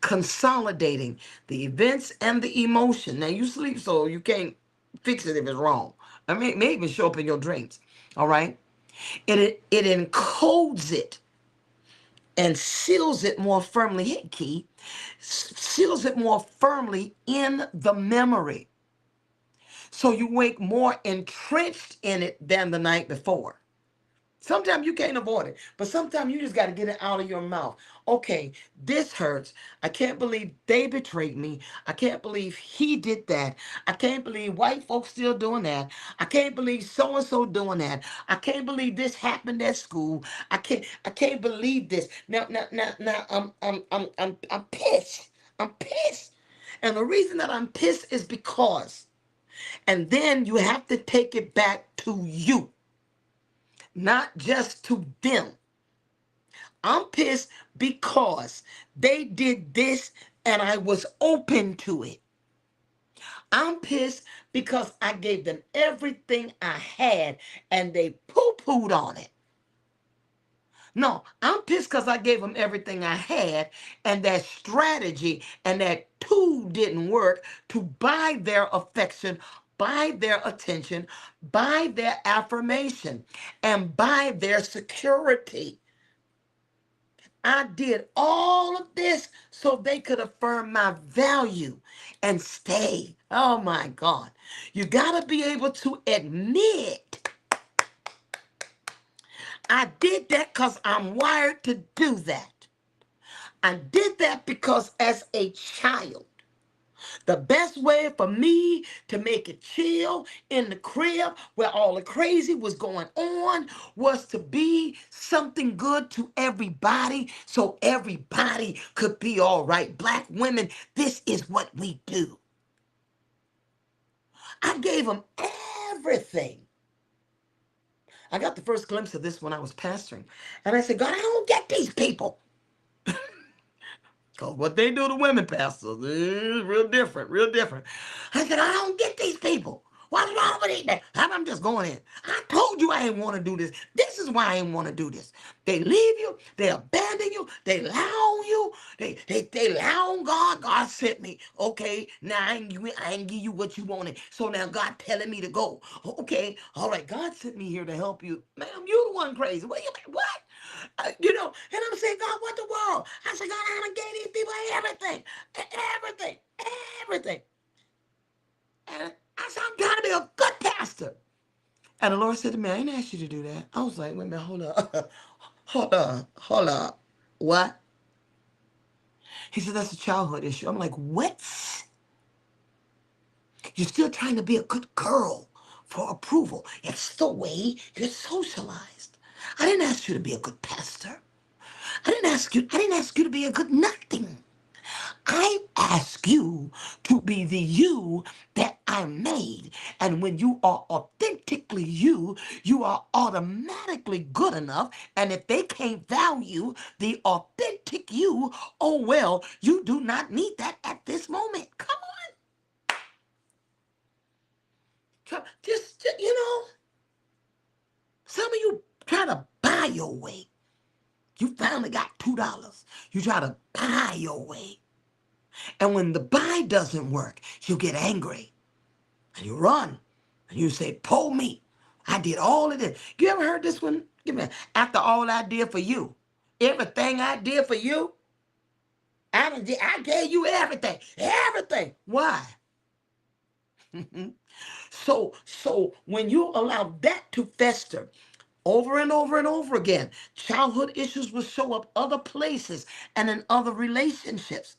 consolidating the events and the emotion. Now you sleep, so you can't fix it if it's wrong. I mean, it may even show up in your dreams. All right. It encodes it and seals it more firmly. Hit key. Seals it more firmly in the memory. So you wake more entrenched in it than the night before. Sometimes you can't avoid it, but sometimes you just got to get it out of your mouth. Okay, this hurts. I can't believe they betrayed me. I can't believe he did that. I can't believe white folks still doing that. I can't believe so and so doing that. I can't believe this happened at school. I can't believe this. Now. I'm pissed. I'm pissed, and the reason that I'm pissed is because, and then you have to take it back to you, not just to them. I'm pissed because they did this and I was open to it. I'm pissed because I gave them everything I had and they poo-pooed on it. No, I'm pissed because I gave them everything I had and that strategy and that tool didn't work to buy their affection, buy their attention, buy their affirmation, and buy their security. I did all of this so they could affirm my value and stay. Oh my God. You got to be able to admit I did that because I'm wired to do that. I did that because as a child, the best way for me to make it chill in the crib where all the crazy was going on was to be something good to everybody so everybody could be all right. Black women, this is what we do. I gave them everything. I got the first glimpse of this when I was pastoring. And I said, God, I don't get these people. Because what they do to women pastors is real different, real different. I said, I don't get these people. What's wrong with it? I'm just going in. I told you I didn't want to do this. This is why I didn't want to do this. They leave you. They abandon you. They lie on you. They lie on God. God sent me. Okay, now I ain't give you what you wanted. So now God telling me to go. Okay, all right. God sent me here to help you. Ma'am, you the one crazy. What? And I'm saying, God, what the world? I said, God, I done gave these people everything, everything, everything. And I said, I'm trying to be a good pastor. And the Lord said to me, I ain't asked you to do that. I was like, wait a minute, hold up. hold up. What? He said, that's a childhood issue. I'm like, what? You're still trying to be a good girl for approval. It's the way you're socialized. I didn't ask you to be a good pastor. I didn't ask you to be a good nothing. I ask you to be the you that I made. And when you are authentically you, you are automatically good enough. And if they can't value the authentic you, oh well, you do not need that at this moment. Come on. Some of you try to buy your way. You finally got $2. You try to buy your way. And when the buy doesn't work, you get angry and you run and you say, pull me. I did all of this. You ever heard this one? Give me after all I did for you. Everything I did for you, I gave you everything. Everything. Why? So when you allow that to fester over and over and over again, childhood issues will show up other places and in other relationships.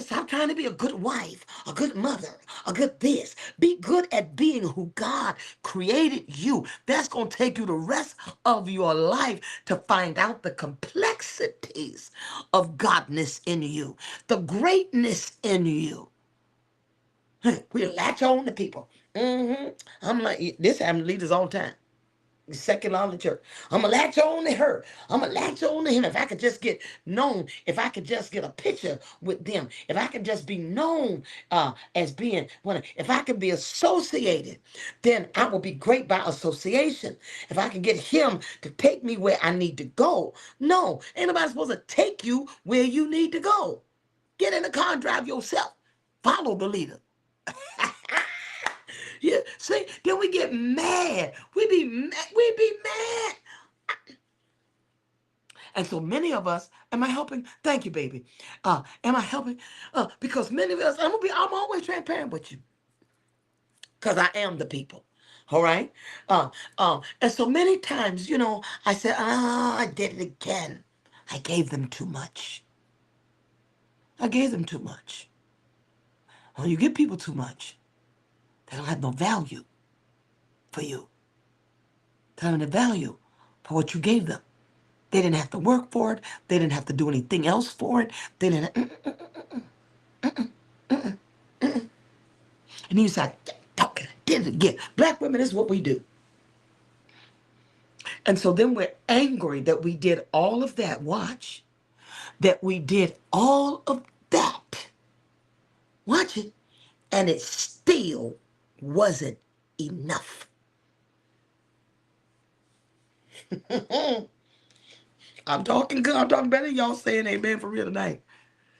Stop trying to be a good wife, a good mother, a good this. Be good at being who God created you. That's going to take you the rest of your life to find out the complexities of godness in you, the greatness in you. We latch on to people. I'm like, this happens to leaders all the time. Secular on the church. I'm going to latch on to her. I'm going to latch on to him. If I could just get known, if I could just get a picture with them, if I could just be known as being one, if I could be associated, then I will be great by association. If I can get him to take me where I need to go. No, ain't nobody supposed to take you where you need to go. Get in the car and drive yourself. Follow the leader. Yeah, see, then we get mad. We be mad. We be mad. And so many of us, am I helping? Thank you, baby. Am I helping? Because many of us, I'm always transparent with you. Because I am the people. All right? And so many times, I said, I did it again. I gave them too much. I gave them too much. When you give people too much, they don't have no value for you. They don't have no value for what you gave them. They didn't have to work for it. They didn't have to do anything else for it. They didn't. And he was like, talking, did it again. Black women, this is what we do. And so then we're angry that we did all of that. Watch. That we did all of that. Watch it. And it still wasn't enough. I'm talking good. I'm talking better. Y'all saying amen for real tonight.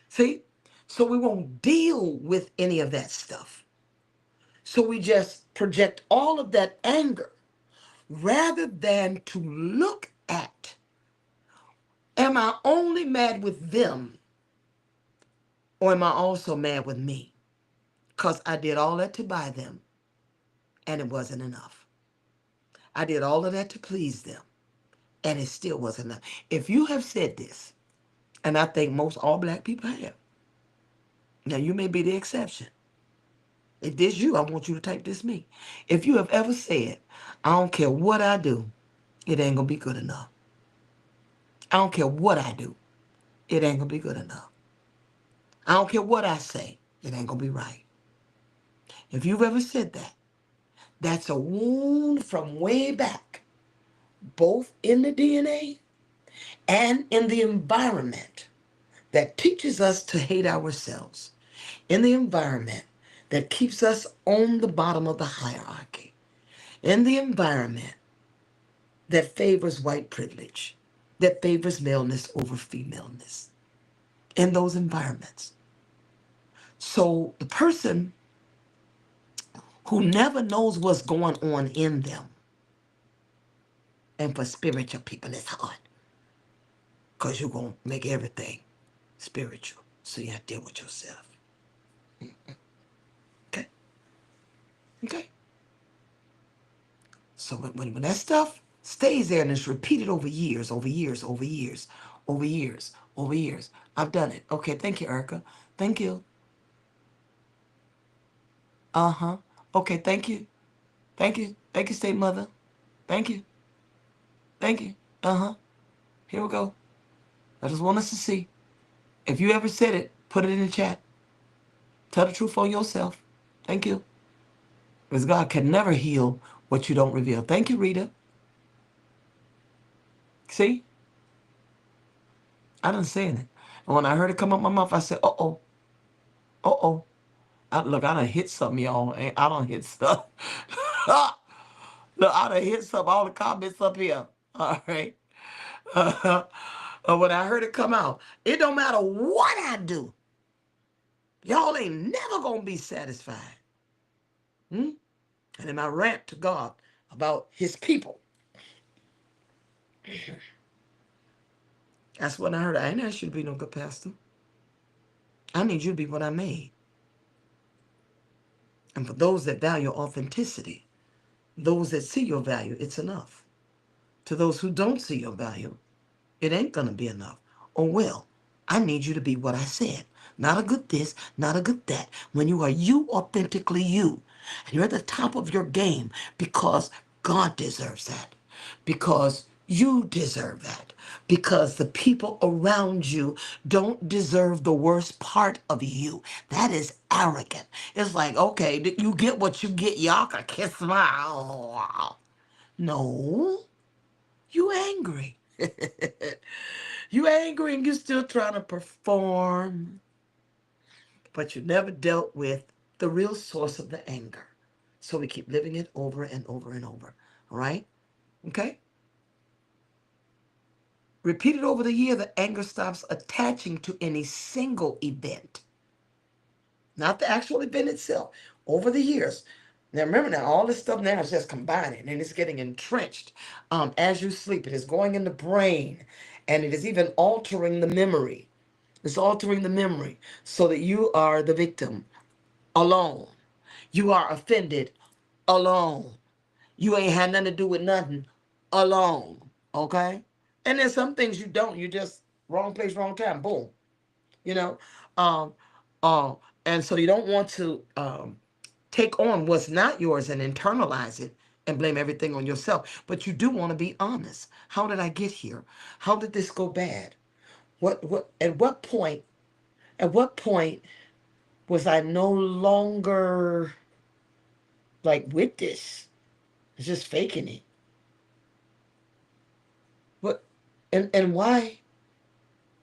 See? So we won't deal with any of that stuff. So we just project all of that anger rather than to look at Am I only mad with them, or am I also mad with me? Because I did all that to buy them, and it wasn't enough. I did all of that to please them, and it still wasn't enough. If you have said this, and I think most all black people have, now you may be the exception. If this you, I want you to type this me. If you have ever said, I don't care what I do, it ain't gonna be good enough. I don't care what I do, it ain't gonna be good enough. I don't care what I say, it ain't gonna be right. If you've ever said that, that's a wound from way back, both in the DNA and in the environment that teaches us to hate ourselves, in the environment that keeps us on the bottom of the hierarchy, in the environment that favors white privilege, that favors maleness over femaleness, in those environments. So the person who never knows what's going on in them, and for spiritual people, it's hard because you're going to make everything spiritual. So you have to deal with yourself. Okay? Okay? So when that stuff stays there and it's repeated over years, over years, over years, over years, over years. I've done it. Okay, thank you, Erica. Thank you. Uh-huh. Okay, thank you. Thank you. Thank you, state mother. Thank you. Thank you. Uh-huh. Here we go. I just want us to see. If you ever said it, put it in the chat. Tell the truth on yourself. Thank you. Because God can never heal what you don't reveal. Thank you, Rita. See? I didn't say it. And when I heard it come out my mouth, I said, uh-oh. Uh-oh. Look, I done hit something, y'all. I done hit stuff. Look, I done hit some, all the comments up here. All right. When I heard it come out, it don't matter what I do. Y'all ain't never going to be satisfied. And in my rant to God about his people, that's when I heard, I ain't asked you to be no good pastor. I need you to be what I made. And for those that value authenticity, those that see your value, it's enough. To those who don't see your value, it ain't going to be enough. Oh, well, I need you to be what I said. Not a good this, not a good that. When you are you, authentically you, and you're at the top of your game because God deserves that, because you deserve that, because the people around you don't deserve the worst part of you. That is arrogant. It's like, okay, you get what you get. Y'all can kiss my... Oh, no, you angry. You angry and you still trying to perform, but you never dealt with the real source of the anger. So we keep living it over and over and over. All right? Okay? Repeated over the year, the anger stops attaching to any single event, not the actual event itself. Over the years. Now remember, now all this stuff now is just combining and it's getting entrenched as you sleep. It is going in the brain and it is even altering the memory. It's altering the memory so that you are the victim alone. You are offended alone. You ain't had nothing to do with nothing alone. Okay? And there's some things you don't. You just wrong place, wrong time. Boom. You know? Um, uh, and so you don't want to take on what's not yours and internalize it and blame everything on yourself. But you do want to be honest. How did I get here? How did this go bad? At what point was I no longer like with this? It's just faking it. What and why?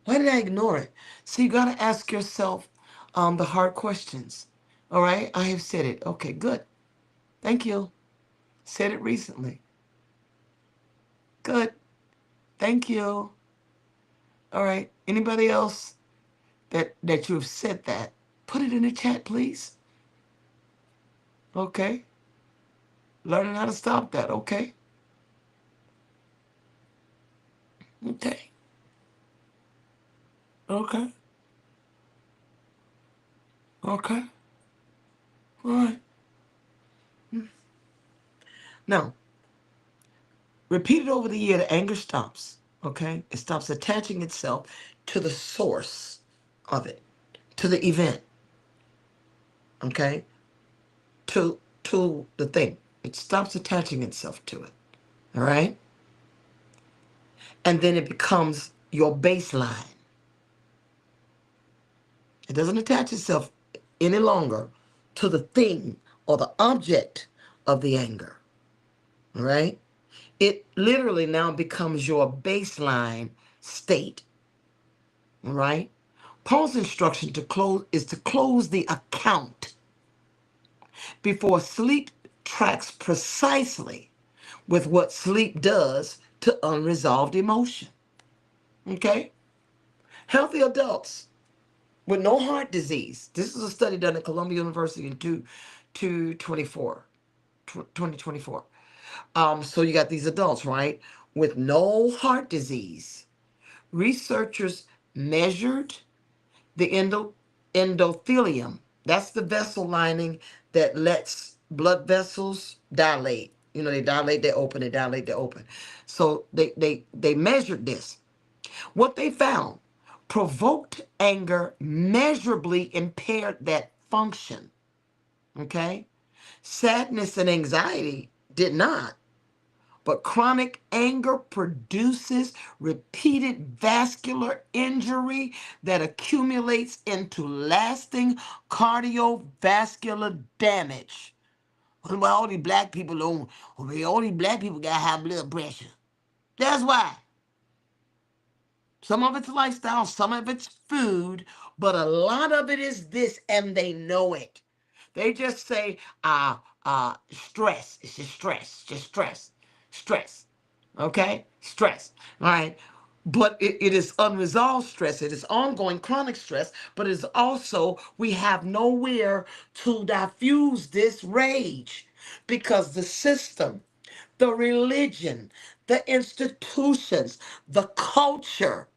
Why did I ignore it? So you gotta ask yourself the hard questions. All right, I have said it. Okay, good. Thank you. Said it recently. Good. Thank you. All right. Anybody else that you have said that? Put it in the chat, please. Okay. Learning how to stop that. Okay. Okay. Okay. Okay. All right. Now, repeated over the year, the anger stops. Okay? It stops attaching itself to the source of it, to the event. Okay? To the thing. It stops attaching itself to it. All right? And then it becomes your baseline. It doesn't attach itself any longer to the thing or the object of the anger. All right? It literally now becomes your baseline state. All right? Paul's instruction to close is to close the account before sleep tracks precisely with what sleep does to unresolved emotion. Okay? Healthy adults with no heart disease. This is a study done at Columbia University in 2024. So you got these adults, right, with no heart disease. Researchers measured the endothelium. That's the vessel lining that lets blood vessels dilate. You know, they dilate, they open, they dilate, they open. So they measured this. What they found, provoked anger measurably impaired that function. Okay? Sadness and anxiety did not. But chronic anger produces repeated vascular injury that accumulates into lasting cardiovascular damage. Why all these black people don't, all these black people got high blood pressure. That's why. Some of it's lifestyle, some of it's food, but a lot of it is this, and they know it. They just say, stress. It's just stress. Okay? Stress. All right. But it is unresolved stress. It is ongoing chronic stress, but it's also, we have nowhere to diffuse this rage because the system, the religion, the institutions, the culture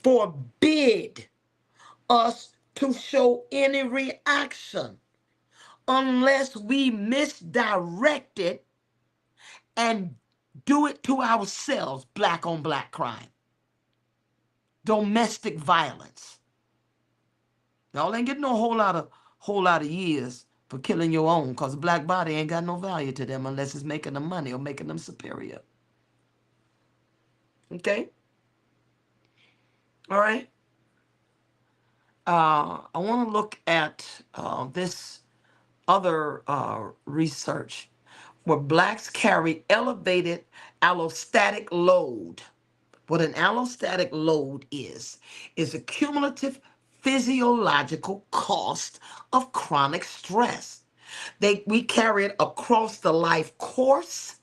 forbid us to show any reaction unless we misdirect it and do it to ourselves. Black on black crime, domestic violence. Y'all ain't getting no whole lot of years for killing your own, because a black body ain't got no value to them unless it's making them money or making them superior. Okay? All right? I want to look at this other research where blacks carry elevated allostatic load. What an allostatic load is a cumulative physiological cost of chronic stress. We carry it across the life course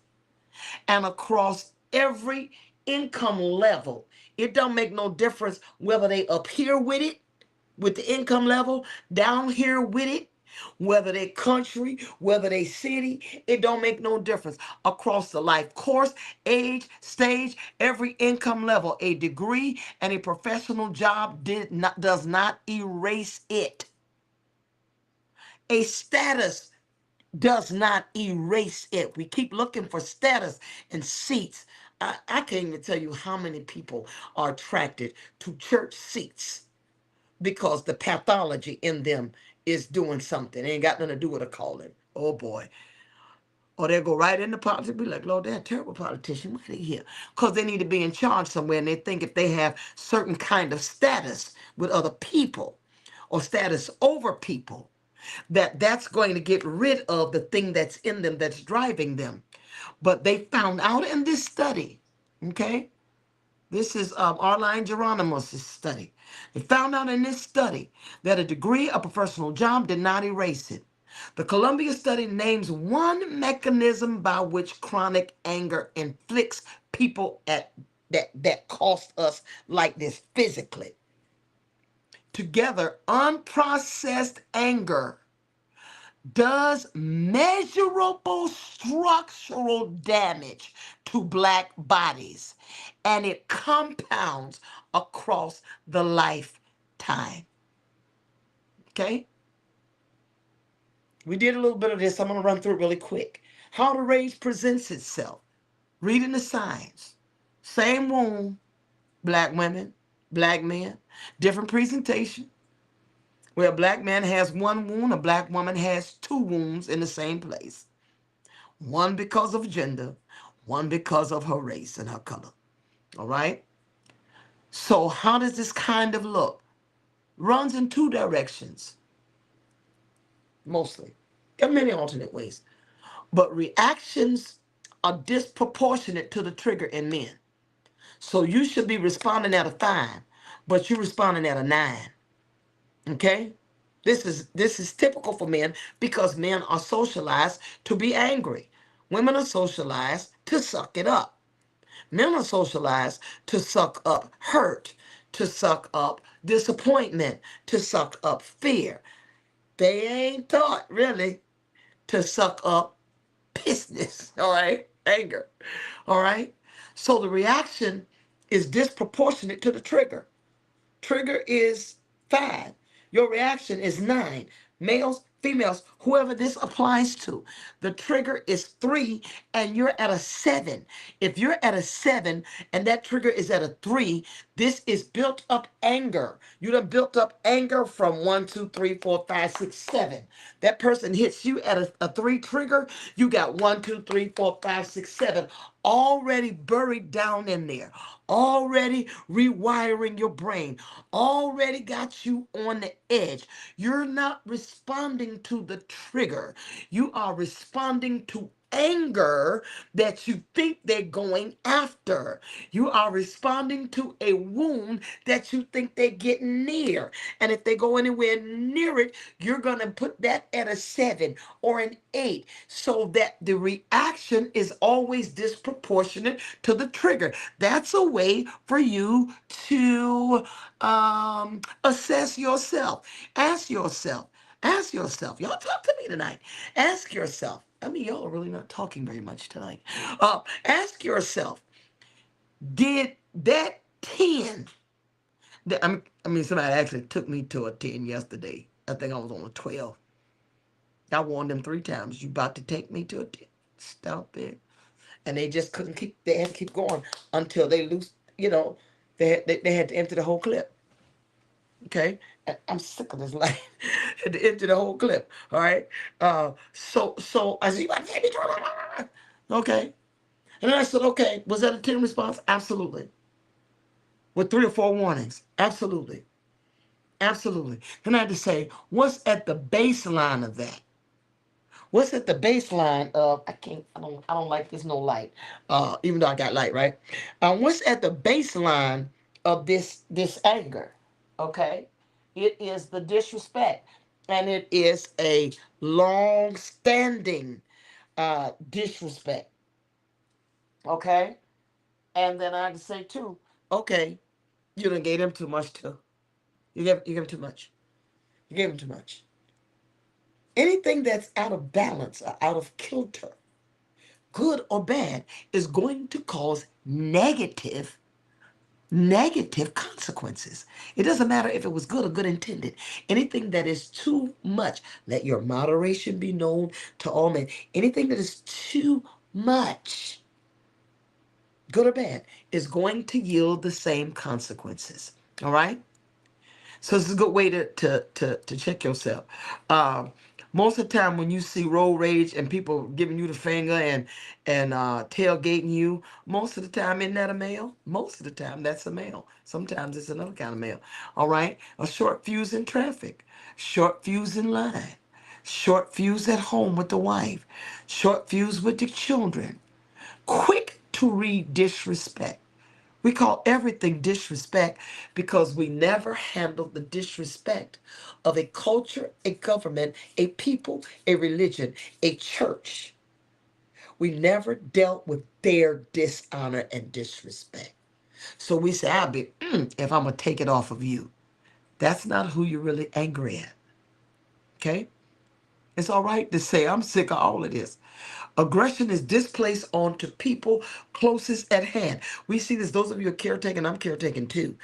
and across every income level. It don't make no difference whether they up here with it, with the income level, down here with it, whether they country, whether they city, it don't make no difference. Across the life course, age, stage, every income level, a degree and a professional job does not erase it. A status does not erase it. We keep looking for status and seats. I can't even tell you how many people are attracted to church seats because the pathology in them is doing something. It ain't got nothing to do with a calling. Oh boy. Or they'll go right into politics, be like, Lord, they're a terrible politician. Why are they here? Because they need to be in charge somewhere, and they think if they have certain kind of status with other people or status over people, that's going to get rid of the thing that's in them that's driving them. But they found out in this study, okay? This is Arline Geronimo's study. They found out in this study that a degree, a professional job did not erase it. The Columbia study names one mechanism by which chronic anger inflicts people at that cost us like this physically. Together, unprocessed anger does measurable structural damage to black bodies, and it compounds across the lifetime. Okay? We did a little bit of this. I'm going to run through it really quick. How the rage presents itself. Reading the signs. Same wound, black women, black men, different presentation. Where a black man has one wound, a black woman has two wounds in the same place. One because of gender, one because of her race and her color. All right? So how does this kind of look? Runs in two directions, mostly. There are many alternate ways. But reactions are disproportionate to the trigger in men. So you should be responding at a 5, but you're responding at a 9. Okay? This is typical for men because men are socialized to be angry. Women are socialized to suck it up. Men are socialized to suck up hurt, to suck up disappointment, to suck up fear. They ain't taught really to suck up business, all right? Anger, all right? So the reaction is disproportionate to the trigger. Trigger is 5. Your reaction is 9. Males, females, whoever this applies to. The trigger is 3 and you're at a 7. If you're at a 7 and that trigger is at a 3, this is built up anger. You done built up anger from 1, 2, 3, 4, 5, 6, 7. That person hits you at a 3 trigger, you got 1, 2, 3, 4, 5, 6, 7 already buried down in there, already rewiring your brain, already got you on the edge. You're not responding to the trigger. You are responding to anger that you think they're going after. You are responding to a wound that you think they're getting near. And if they go anywhere near it, you're going to put that at a 7 or an 8 so that the reaction is always disproportionate to the trigger. That's a way for you to assess yourself. Ask yourself. Ask yourself. Y'all talk to me tonight. Ask yourself. I mean, y'all are really not talking very much tonight. Ask yourself, did that 10, somebody actually took me to a 10 yesterday. I think I was on a 12. I warned them 3 times, you about to take me to a 10. Stop it. And they just couldn't keep, they had to keep going until they lose, they had to empty the whole clip. Okay, I'm sick of this line. Had to empty the whole clip. All right. So I said, "You got to take me to." Okay, and then I said, "Okay, was that a 10 response? Absolutely. With 3 or 4 warnings, absolutely, absolutely." Then I had to say, "What's at the baseline of that? What's at the baseline of?" I don't like this no light. Even though I got light, right? What's at the baseline of this anger? Okay, it is the disrespect, and it is a long-standing disrespect. Okay, and then I had to say too. Okay, you done gave him too much too. You gave him too much. You gave him too much. Anything that's out of balance or out of kilter, good or bad, is going to cause negative consequences. It doesn't matter if it was good or good intended. Anything that is too much, let your moderation be known to all men. Anything that is too much, good or bad, is going to yield the same consequences. All right? So this is a good way to check yourself. Most of the time when you see road rage and people giving you the finger and tailgating you, most of the time isn't that a male? Most of the time that's a male. Sometimes it's another kind of male. All right? A short fuse in traffic, short fuse in line, short fuse at home with the wife, short fuse with the children, quick to read disrespect. We call everything disrespect because we never handled the disrespect of a culture, a government, a people, a religion, a church. We never dealt with their dishonor and disrespect. So we say, I'll be, if I'm going to take it off of you. That's not who you're really angry at. Okay? It's all right to say, I'm sick of all of this. Aggression is displaced onto people closest at hand. We see this. Those of you who are caretaking, I'm caretaking too.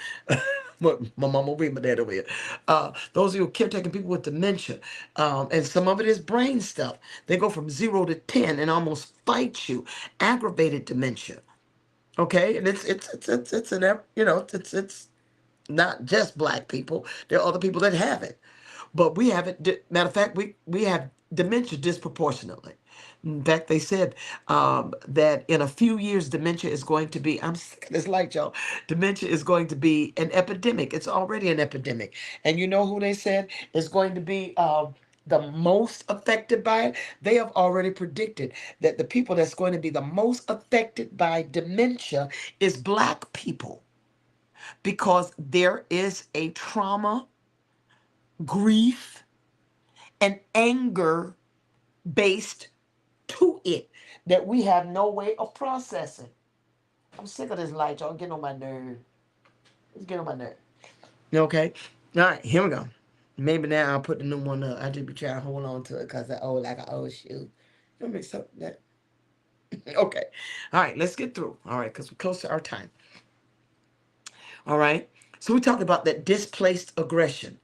My mom will read my dad over here. Those of you who are caretaking people with dementia, and some of it is brain stuff. They go from 0 to 10 and almost fight you. Aggravated dementia. Okay, and it's an it's not just black people. There are other people that have it, but we have it. Matter of fact, we have dementia disproportionately. In fact, they said that in a few years, dementia is going to be. I'm sick of this light, y'all. Dementia is going to be an epidemic. It's already an epidemic, and you know who they said is going to be. The most affected by it, they have already predicted that the people that's going to be the most affected by dementia is black people because there is a trauma, grief, and anger based to it that we have no way of processing. I'm sick of this light, y'all. Getting on my nerve. It's getting on my nerve. Okay. All right, here we go. Maybe now I'll put the new one up. I just be trying to hold on to it because I old like an old shoe. Don't mix up that. Okay. All right, let's get through. All right, because we're close to our time. All right. So we talked about that displaced aggression.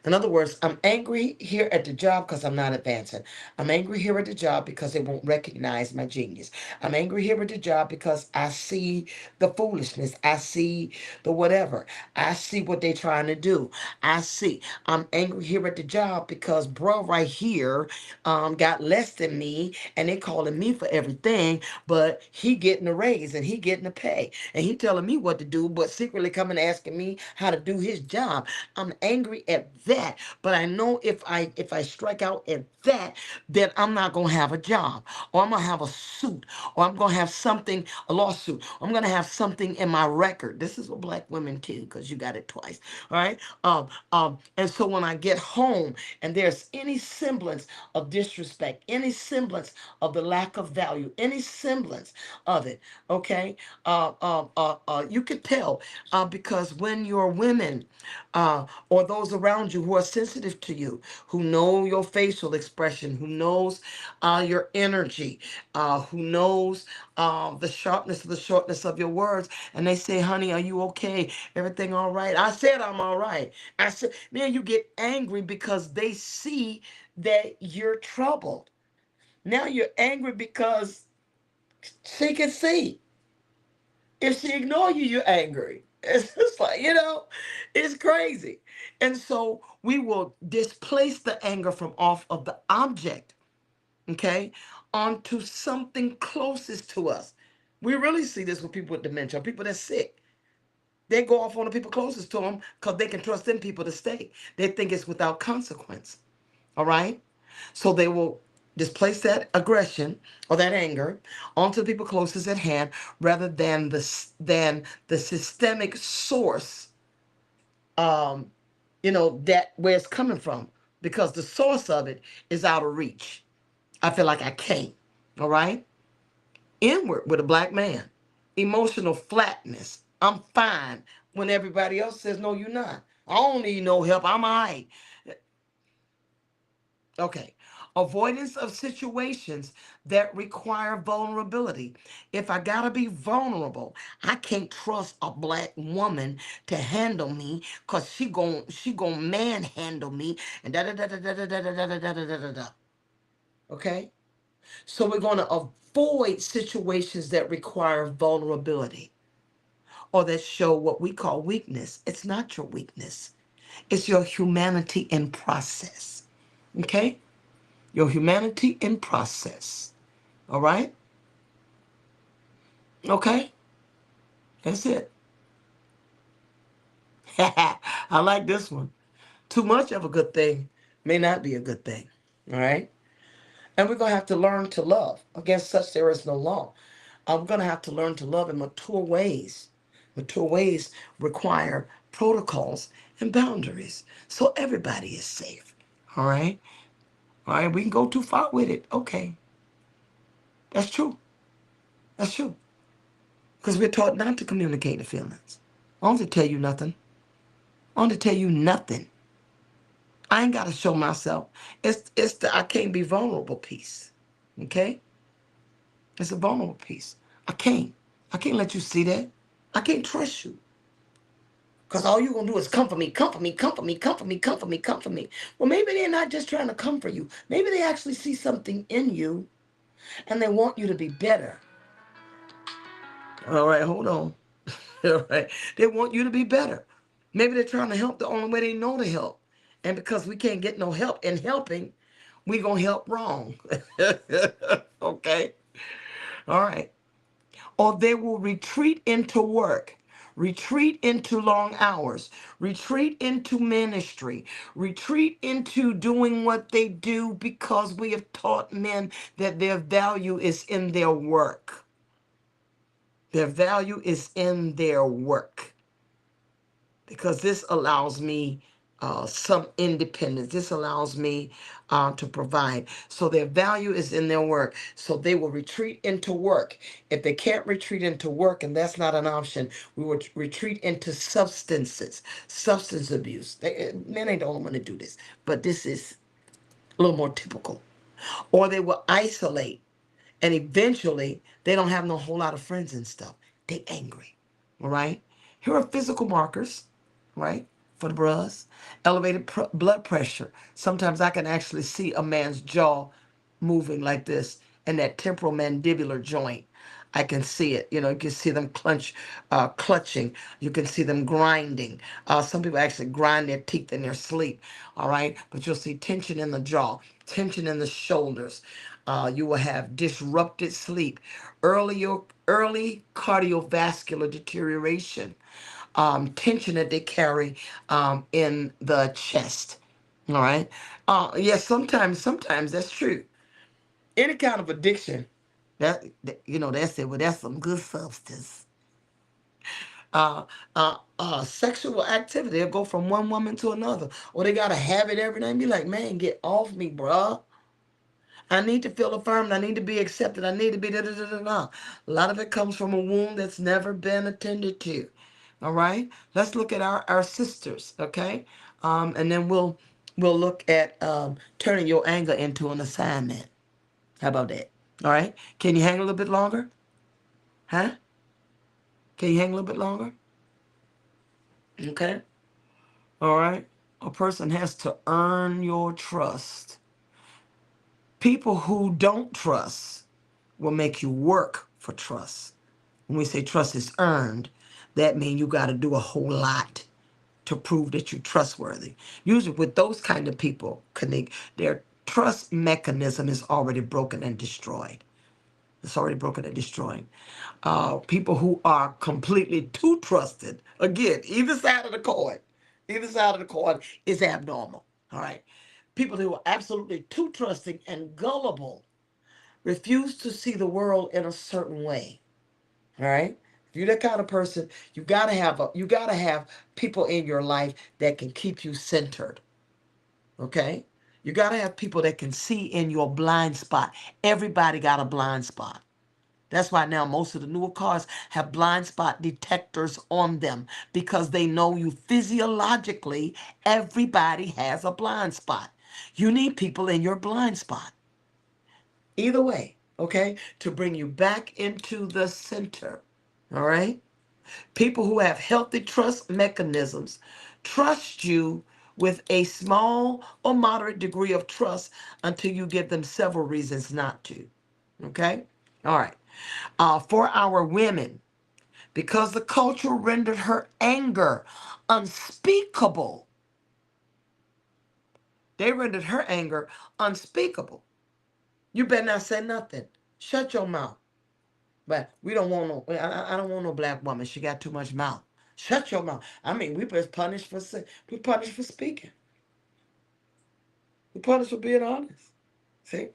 In other words, I'm angry here at the job because I'm not advancing. I'm angry here at the job because they won't recognize my genius. I'm angry here at the job because I see the foolishness. I see the whatever. I see what they're trying to do. I see. I'm angry here at the job because bro right here got less than me and they calling me for everything, but he getting a raise and he getting a pay and he telling me what to do, but secretly coming asking me how to do his job. I'm angry at that, but I know if I strike out at that, then I'm not gonna have a job, or I'm gonna have a suit, or I'm gonna have something, a lawsuit, or I'm gonna have something in my record. This is what black women too, because you got it twice. All right. And so when I get home and there's any semblance of disrespect, any semblance of the lack of value, any semblance of it, okay, you can tell because when your women or those around you who are sensitive to you, who know your facial expression, who knows your energy, who knows the sharpness of the shortness of your words, and they say, honey, are you okay? Everything all right? I said I'm all right. I said, then you get angry because they see that you're troubled. Now you're angry because she can see. If she ignore you, you're angry. It's just like, it's crazy. And so we will displace the anger from off of the object, okay, onto something closest to us. We really see this with people with dementia, people that's sick. They go off on the people closest to them because they can trust them people to stay. They think it's without consequence. All right? So they will displace that aggression or that anger onto the people closest at hand rather than the systemic source that where it's coming from, because the source of it is out of reach. I feel like I can't. All right? Inward with a black man. Emotional flatness. I'm fine when everybody else says, no, you're not. I don't need no help. I'm all right. Okay. Avoidance of situations that require vulnerability. If I gotta be vulnerable, I can't trust a black woman to handle me because she gon' manhandle me and da da da da da da da da da da da da da da. Okay? So we're gonna avoid situations that require vulnerability or that show what we call weakness. It's not your weakness. It's your humanity in process. Okay? Your humanity in process. All right? Okay? That's it. I like this one. Too much of a good thing may not be a good thing. All right? And we're going to have to learn to love. Against such there is no law. I'm going to have to learn to love in mature ways. Mature ways require protocols and boundaries so everybody is safe. All right? All right, we can go too far with it. Okay. That's true. That's true. Because we're taught not to communicate the feelings. I don't have to tell you nothing. I don't have to tell you nothing. I ain't got to show myself. It's the I can't be vulnerable piece. Okay? It's a vulnerable piece. I can't. I can't let you see that. I can't trust you. Because all you're going to do is comfort me, comfort me, comfort me, comfort me, comfort me, comfort me. Well, maybe they're not just trying to comfort you. Maybe they actually see something in you and they want you to be better. All right, hold on. All right. They want you to be better. Maybe they're trying to help the only way they know to help. And because we can't get no help in helping, we're going to help wrong. Okay. All right. Or they will retreat into work, retreat into long hours, retreat into ministry, retreat into doing what they do because we have taught men that their value is in their work. Their value is in their work. Because this allows me some independence. This allows me to provide. So their value is in their work. So they will retreat into work. If they can't retreat into work, and that's not an option, we will retreat into substances, substance abuse. Men ain't don't want to do this, but this is a little more typical. Or they will isolate, and eventually they don't have no whole lot of friends and stuff. They angry. All right. Here are physical markers, right, for the bras. Elevated blood pressure. Sometimes I can actually see a man's jaw moving like this, and that temporal mandibular joint. I can see it. You know, you can see them clutching. You can see them grinding. Some people actually grind their teeth in their sleep. All right, but you'll see tension in the jaw, tension in the shoulders. You will have disrupted sleep, early cardiovascular deterioration, tension that they carry in the chest. All right. Yes, sometimes that's true. Any kind of addiction, that's it. Well, that's some good substance. Sexual activity, they'll go from one woman to another, or they got to have it every night and be like, man, get off me, bruh. I need to feel affirmed. I need to be accepted. I need to be da da da da da. A lot of it comes from a wound that's never been attended to. All right. Let's look at our sisters. Okay. And then we'll look at turning your anger into an assignment. How about that? All right. Can you hang a little bit longer? Huh? Can you hang a little bit longer? Okay. All right. A person has to earn your trust. People who don't trust will make you work for trust. When we say trust is earned, that means you got to do a whole lot to prove that you're trustworthy. Usually with those kind of people, their trust mechanism is already broken and destroyed. It's already broken and destroyed. People who are completely too trusted, again, either side of the coin is abnormal. All right. People who are absolutely too trusting and gullible refuse to see the world in a certain way. All right. If you're that kind of person, you gotta have people in your life that can keep you centered. Okay. You gotta have people that can see in your blind spot. Everybody got a blind spot. That's why now most of the newer cars have blind spot detectors on them because they know you physiologically, everybody has a blind spot. You need people in your blind spot. Either way, okay, to bring you back into the center. All right? People who have healthy trust mechanisms trust you with a small or moderate degree of trust until you give them several reasons not to. Okay? All right. For our women, because the culture rendered her anger unspeakable, they rendered her anger unspeakable. You better not say nothing. Shut your mouth. But we don't want no. I don't want no black woman. She got too much mouth. Shut your mouth. I mean, we just punished for we punished for speaking. We punished for being honest. See,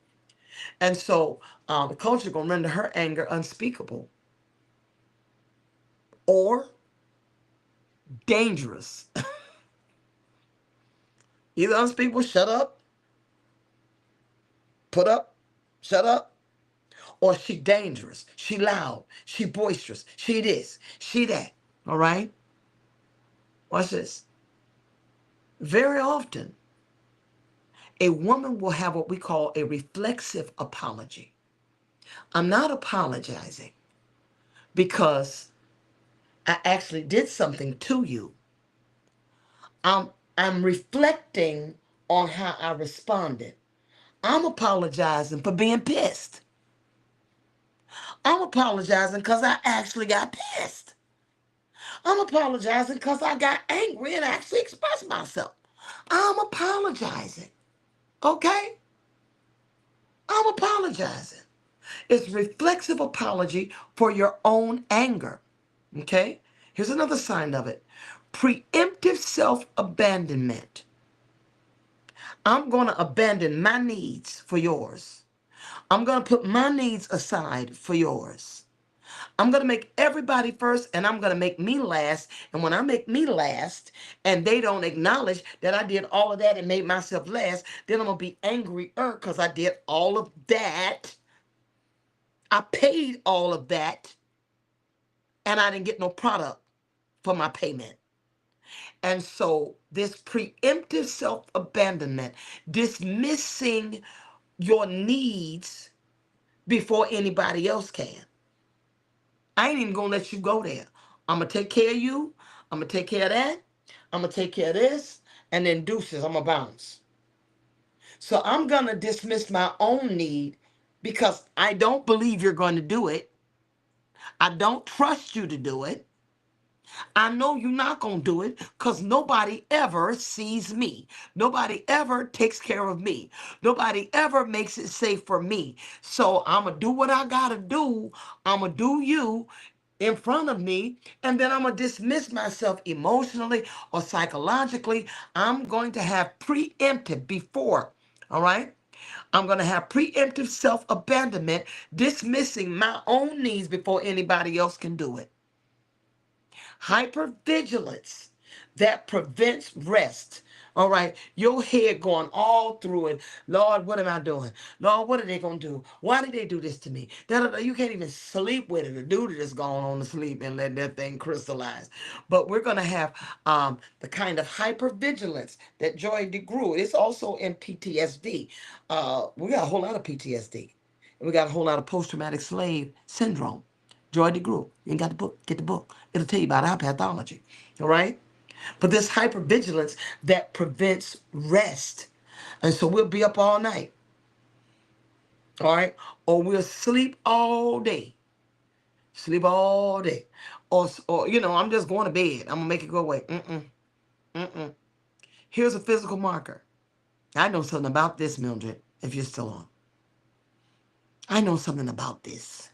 and so the culture gonna render her anger unspeakable or dangerous. Either unspeakable, shut up, put up, shut up, or she dangerous, she loud, she boisterous, she this, she that. All right. Watch this. Very often, a woman will have what we call a reflexive apology. I'm not apologizing because I actually did something to you. I'm I'm reflecting on how I responded. I'm apologizing for being pissed. I'm apologizing because I actually got pissed. I'm apologizing because I got angry and actually expressed myself. I'm apologizing. Okay? I'm apologizing. It's reflexive apology for your own anger. Okay? Here's another sign of it. Preemptive self-abandonment. I'm going to abandon my needs for yours. I'm going to put my needs aside for yours. I'm going to make everybody first and I'm going to make me last. And when I make me last and they don't acknowledge that I did all of that and made myself last, then I'm going to be angry because I did all of that. I paid all of that and I didn't get no product for my payment. And so this preemptive self-abandonment, dismissing your needs before anybody else can. I ain't even gonna let you go there. I'm gonna take care of you. I'm gonna take care of that. I'm gonna take care of this. And then deuces, I'm gonna bounce. So I'm gonna dismiss my own need because I don't believe you're going to do it. I don't trust you to do it. I know you're not going to do it because nobody ever sees me. Nobody ever takes care of me. Nobody ever makes it safe for me. So I'm going to do what I got to do. I'm going to do you in front of me, and then I'm going to dismiss myself emotionally or psychologically. I'm going to have preemptive before, all right? I'm going to have preemptive self-abandonment, dismissing my own needs before anybody else can do it. Hypervigilance that prevents rest. All right, your head going all through it. Lord, what am I doing? Lord, what are they going to do? Why did they do this to me? You can't even sleep with it. The dude is going on to sleep and let that thing crystallize. But we're going to have the kind of hypervigilance that Joy DeGruy. It's also in PTSD. We got a whole lot of PTSD. And we got a whole lot of post-traumatic slave syndrome. Joy DeGruy. You ain't got the book. Get the book. It'll tell you about our pathology. All right? But this hypervigilance that prevents rest. And so we'll be up all night. All right? Or we'll sleep all day. Sleep all day. Or I'm just going to bed. I'm going to make it go away. Mm-mm. Here's a physical marker. I know something about this, Mildred, if you're still on. I know something about this.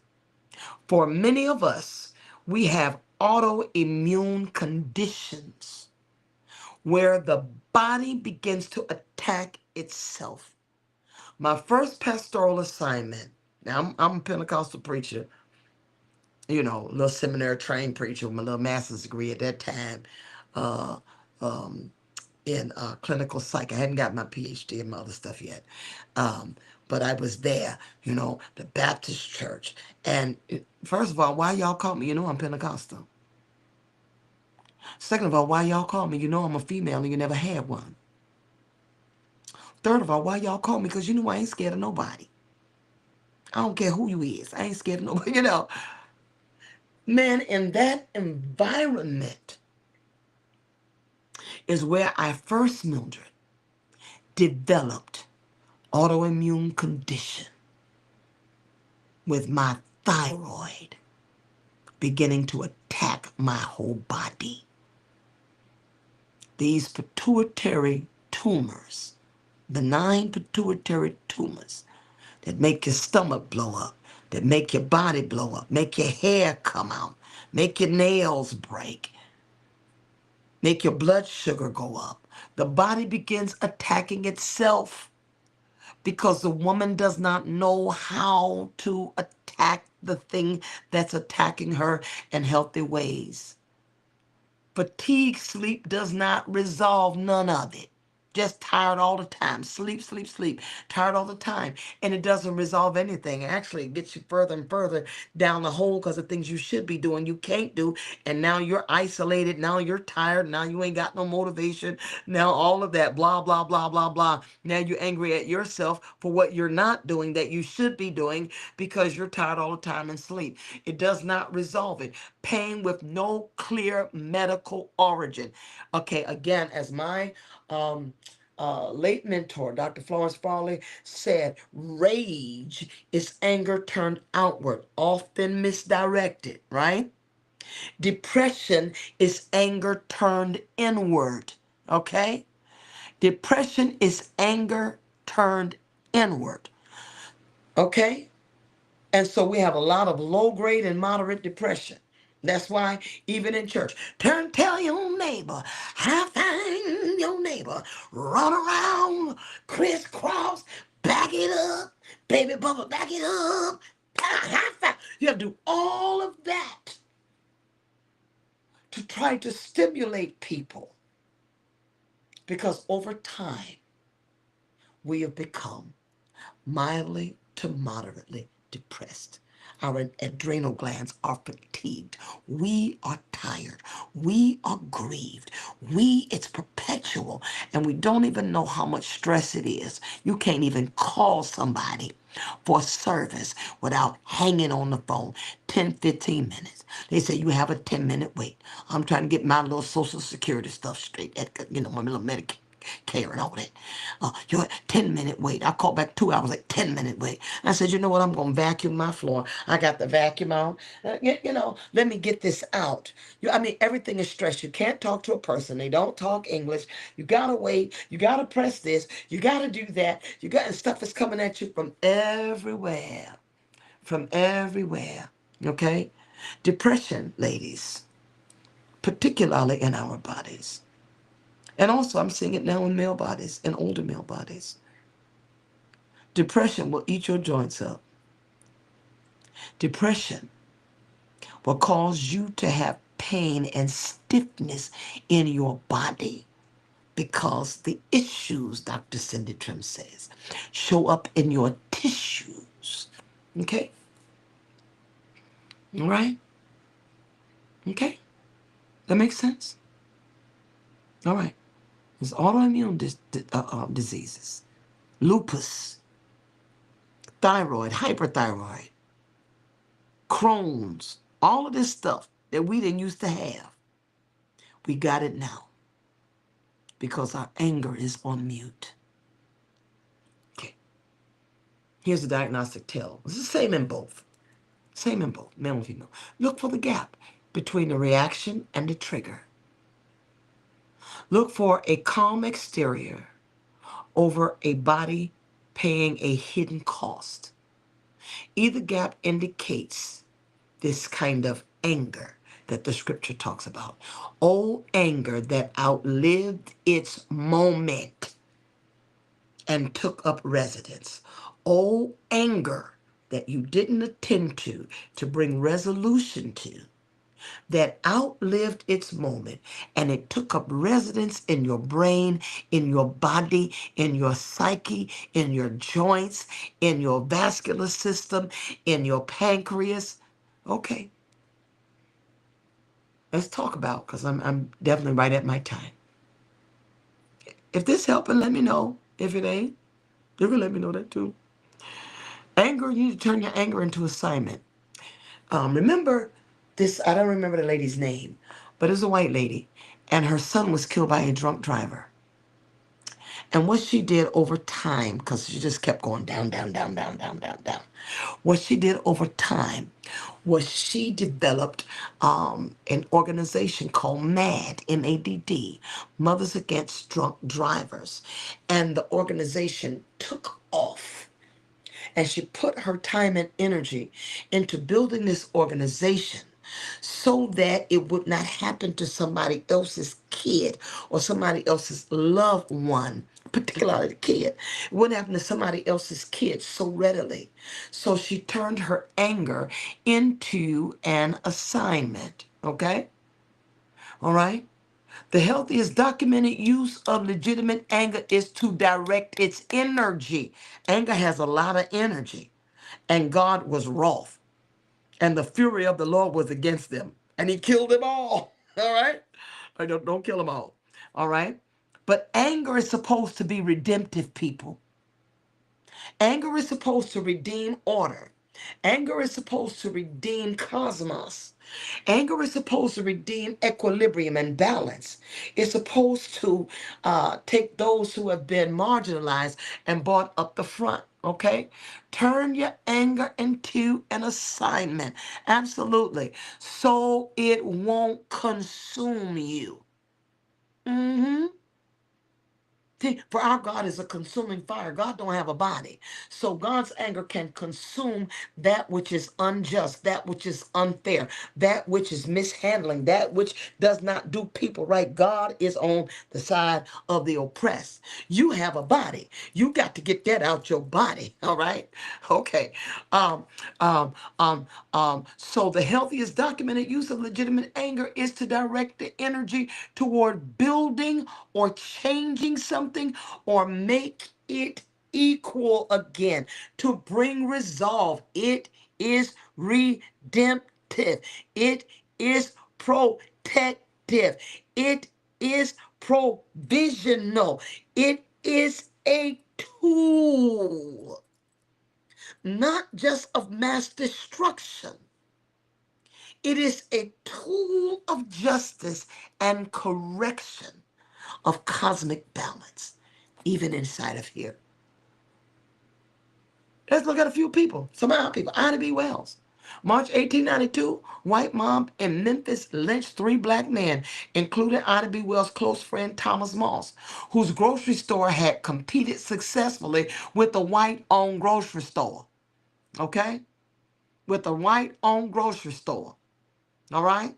For many of us, we have autoimmune conditions where the body begins to attack itself. My first pastoral assignment, now I'm a Pentecostal preacher, little seminary trained preacher with my little master's degree at that time uh, um, in clinical psych. I hadn't got my PhD and my other stuff yet. But I was there, the Baptist church. And first of all, why y'all call me? I'm Pentecostal. Second of all, why y'all call me? I'm a female and you never had one. Third of all, why y'all call me? Because I ain't scared of nobody. I don't care who you is. I ain't scared of nobody, Man, in that environment is where I first, Mildred, developed autoimmune condition with my thyroid beginning to attack my whole body. These pituitary tumors, benign pituitary tumors that make your stomach blow up, that make your body blow up, make your hair come out, make your nails break, make your blood sugar go up. The body begins attacking itself because the woman does not know how to attack the thing that's attacking her in healthy ways. Fatigue sleep does not resolve none of it. just tired all the time. Sleep, sleep, sleep. Tired all the time. And it doesn't resolve anything. Actually, it gets you further and further down the hole because of things you should be doing, you can't do. And now you're isolated. Now you're tired. Now you ain't got no motivation. Now all of that, blah, blah, blah, blah, blah. Now you're angry at yourself for what you're not doing that you should be doing because you're tired all the time and sleep. It does not resolve it. Pain with no clear medical origin. Okay, again, as my um, late mentor, Dr. Florence Farley, said, rage is anger turned outward, often misdirected, right? Depression is anger turned inward, okay? Depression is anger turned inward, okay? And so we have a lot of low grade and moderate depression. That's why even in church, tell your neighbor, high five your neighbor, run around, crisscross, back it up, baby bubba, back it up, high five. You have to do all of that to try to stimulate people because over time we have become mildly to moderately depressed. Our adrenal glands are fatigued. We are tired. We are grieved. It's perpetual. And we don't even know how much stress it is. You can't even call somebody for service without hanging on the phone 10, 15 minutes. They say you have a 10-minute wait. I'm trying to get my little Social Security stuff straight. My little Medicaid care and all that. You're 10-minute wait. I called back 2 hours, like 10-minute wait. I said, you know what? I'm going to vacuum my floor. I got the vacuum out. Let me get this out. Everything is stress. You can't talk to a person. They don't talk English. You got to wait. You got to press this. You got to do that. And stuff is coming at you from everywhere. From everywhere. Okay? Depression, ladies, particularly in our bodies. And also, I'm seeing it now in male bodies and older male bodies. Depression will eat your joints up. Depression will cause you to have pain and stiffness in your body because the issues, Dr. Cindy Trim says, show up in your tissues. Okay? All right? Okay? That makes sense? All right. There's autoimmune diseases, lupus, thyroid, hyperthyroid, Crohn's, all of this stuff that we didn't used to have. We got it now because our anger is on mute. Okay. Here's the diagnostic tell. It's the same in both. Same in both, male and female. Look for the gap between the reaction and the trigger. Look for a calm exterior over a body paying a hidden cost. Either gap indicates this kind of anger that the scripture talks about. Oh, anger that outlived its moment and took up residence. Oh, anger that you didn't attend to bring resolution to, that outlived its moment and it took up residence in your brain, in your body, in your psyche, in your joints, in your vascular system, in your pancreas. Okay, let's talk about, because I'm definitely right at my time. If this helping, let me know. If it ain't, you can let me know that too. Anger, you need to turn your anger into assignment. Remember this, I don't remember the lady's name, but it's a white lady, and her son was killed by a drunk driver. And what she did over time, because she just kept going down, down, down, down, down, down, down. What she did over time was she developed an organization called MADD, M-A-D-D, Mothers Against Drunk Drivers. And the organization took off. And she put her time and energy into building this organization so that it would not happen to somebody else's kid or somebody else's loved one, particularly the kid. It wouldn't happen to somebody else's kid so readily. So she turned her anger into an assignment. Okay? All right? The healthiest documented use of legitimate anger is to direct its energy. Anger has a lot of energy. And God was wroth. And the fury of the Lord was against them. And he killed them all. All right? Don't kill them all. All right? But anger is supposed to be redemptive, people. Anger is supposed to redeem order. Anger is supposed to redeem cosmos. Anger is supposed to redeem equilibrium and balance. It's supposed to take those who have been marginalized and brought up the front. Okay? Turn your anger into an assignment. Absolutely. So it won't consume you. Mm-hmm. See, for our God is a consuming fire. God don't have a body. So God's anger can consume that which is unjust, that which is unfair, that which is mishandling, that which does not do people right. God is on the side of the oppressed. You have a body. You got to get that out your body. All right. Okay. Um, so the healthiest documented use of legitimate anger is to direct the energy toward building or changing something or make it equal again, to bring resolve. It is redemptive. It is protective. It is provisional. It is a tool, not just of mass destruction. It is a tool of justice and correction of cosmic balance, even inside of here. Let's look at a few people, some of our people. Ida B. Wells. March 1892, white mob in Memphis lynched 3 black men, including Ida B. Wells' close friend Thomas Moss, whose grocery store had competed successfully with the white-owned grocery store. Okay? With the white-owned grocery store. All right?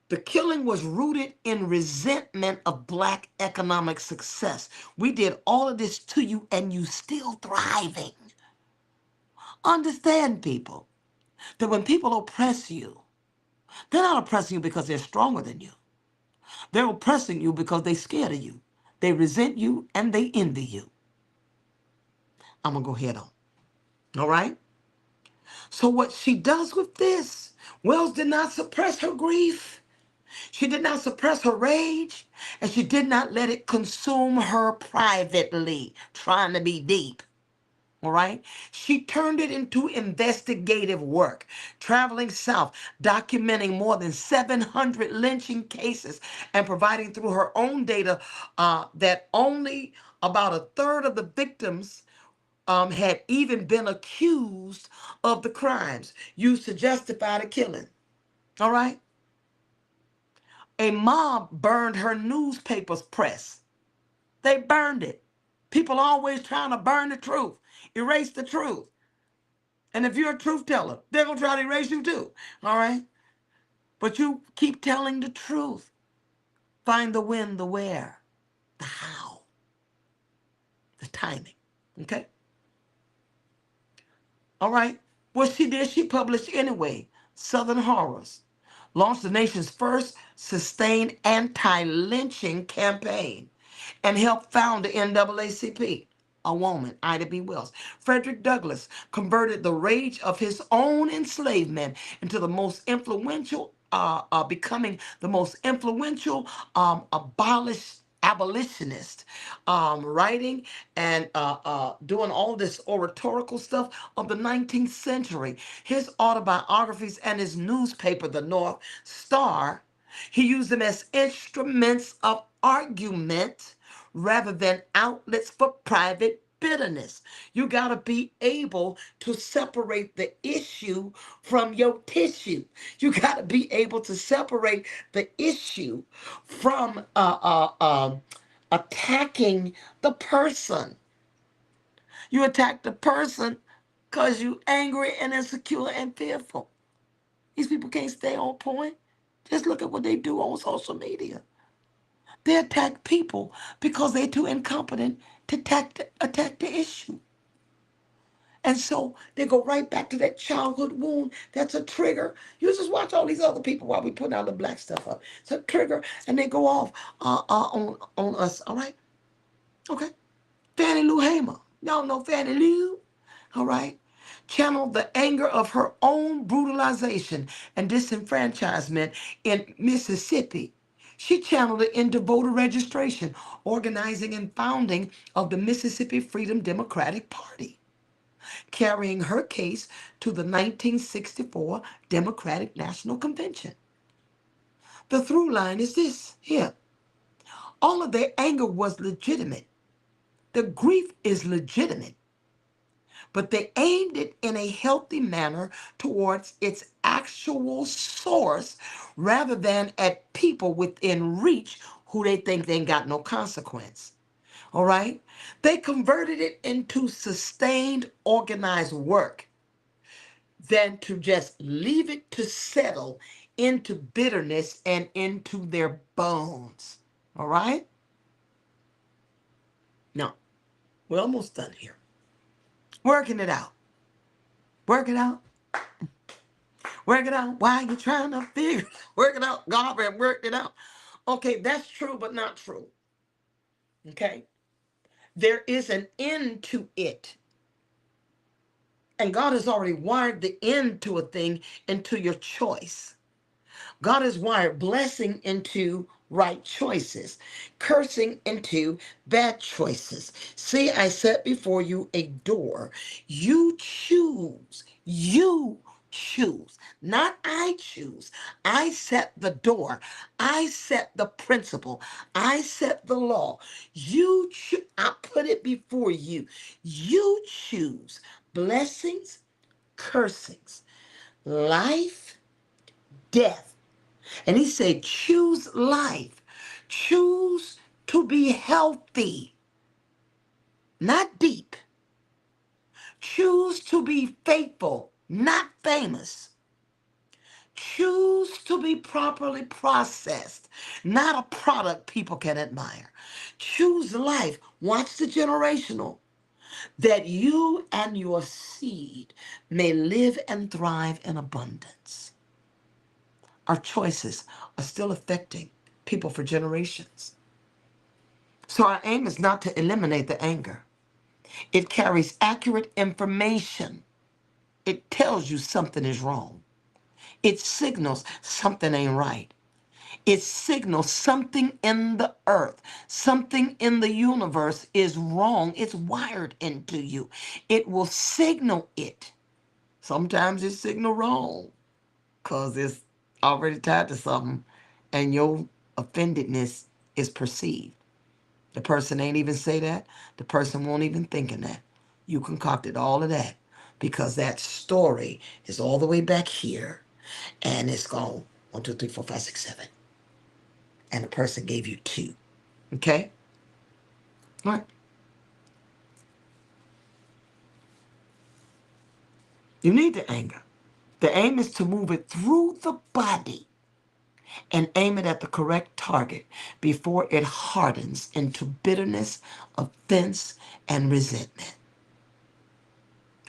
The killing was rooted in resentment of black economic success. We did all of this to you and you still thriving. Understand, people, that when people oppress you, they're not oppressing you because they're stronger than you. They're oppressing you because they're scared of you. They resent you and they envy you. I'm going to go head on. All right? So what she does with this, Wells did not suppress her grief. She did not suppress her rage, and she did not let it consume her privately, trying to be deep. All right? She turned it into investigative work, traveling south, documenting more than 700 lynching cases, and providing through her own data that only about a third of the victims had even been accused of the crimes used to justify the killing. All right? A mob burned her newspaper's press. They burned it. People always trying to burn the truth, erase the truth. And if you're a truth teller, they're going to try to erase you too. All right? But you keep telling the truth. Find the when, the where, the how, the timing. Okay? All right? What she did, she published anyway. Southern Horrors. Launched the nation's first sustained anti-lynching campaign and helped found the NAACP. A woman, Ida B. Wells. Frederick Douglass converted the rage of his own enslavement into the most influential, becoming the most influential abolitionist, writing and doing all this oratorical stuff of the 19th century. His autobiographies and his newspaper, the North Star, he used them as instruments of argument rather than outlets for private bitterness. You got to be able to separate the issue from your tissue. You got to be able to separate the issue from attacking the person. You attack the person because you angry and insecure and fearful. These people can't stay on point. Just look at what they do on social media. They attack people because they're too incompetent to attack the issue. And so they go right back to that childhood wound. That's a trigger. You just watch all these other people while we put all the black stuff up. It's a trigger, and they go off on us. All right, okay. Fannie Lou Hamer, y'all know Fannie Lou. All right, channeled the anger of her own brutalization and disenfranchisement in Mississippi. She channeled it into voter registration, organizing and founding of the Mississippi Freedom Democratic Party, carrying her case to the 1964 Democratic National Convention. The through line is this here. All of their anger was legitimate. The grief is legitimate, but they aimed it in a healthy manner towards its actual source rather than at people within reach who they think they ain't got no consequence. All right? They converted it into sustained, organized work than to just leave it to settle into bitterness and into their bones. All right? Now, we're almost done here. Working it out. Work it out. Work it out. Why are you trying to figure? Work it out. God already worked it out. Okay, that's true, but not true. Okay? There is an end to it. And God has already wired the end to a thing into your choice. God has wired blessing into right choices, cursing into bad choices. See, I set before you a door. You choose. You choose. Not I choose. I set the door. I set the principle. I set the law. You choose. I put it before you. You choose blessings, cursings, life, death. And he said, choose life. Choose to be healthy, not deep. Choose to be faithful, not famous. Choose to be properly processed, not a product people can admire. Choose life. Watch the generational. That you and your seed may live and thrive in abundance. Our choices are still affecting people for generations. So our aim is not to eliminate the anger. It carries accurate information. It tells you something is wrong. It signals something ain't right. It signals something in the earth, something in the universe is wrong. It's wired into you. It will signal it. Sometimes it signal wrong because it's already tied to something and your offendedness is perceived. The person ain't even say that. The person won't even think in that. You concocted all of that because that story is all the way back here and it's gone 1, 2, 3, 4, 5, 6, 7. And the person gave you 2. Okay? All right. You need the anger. The aim is to move it through the body and aim it at the correct target before it hardens into bitterness, offense, and resentment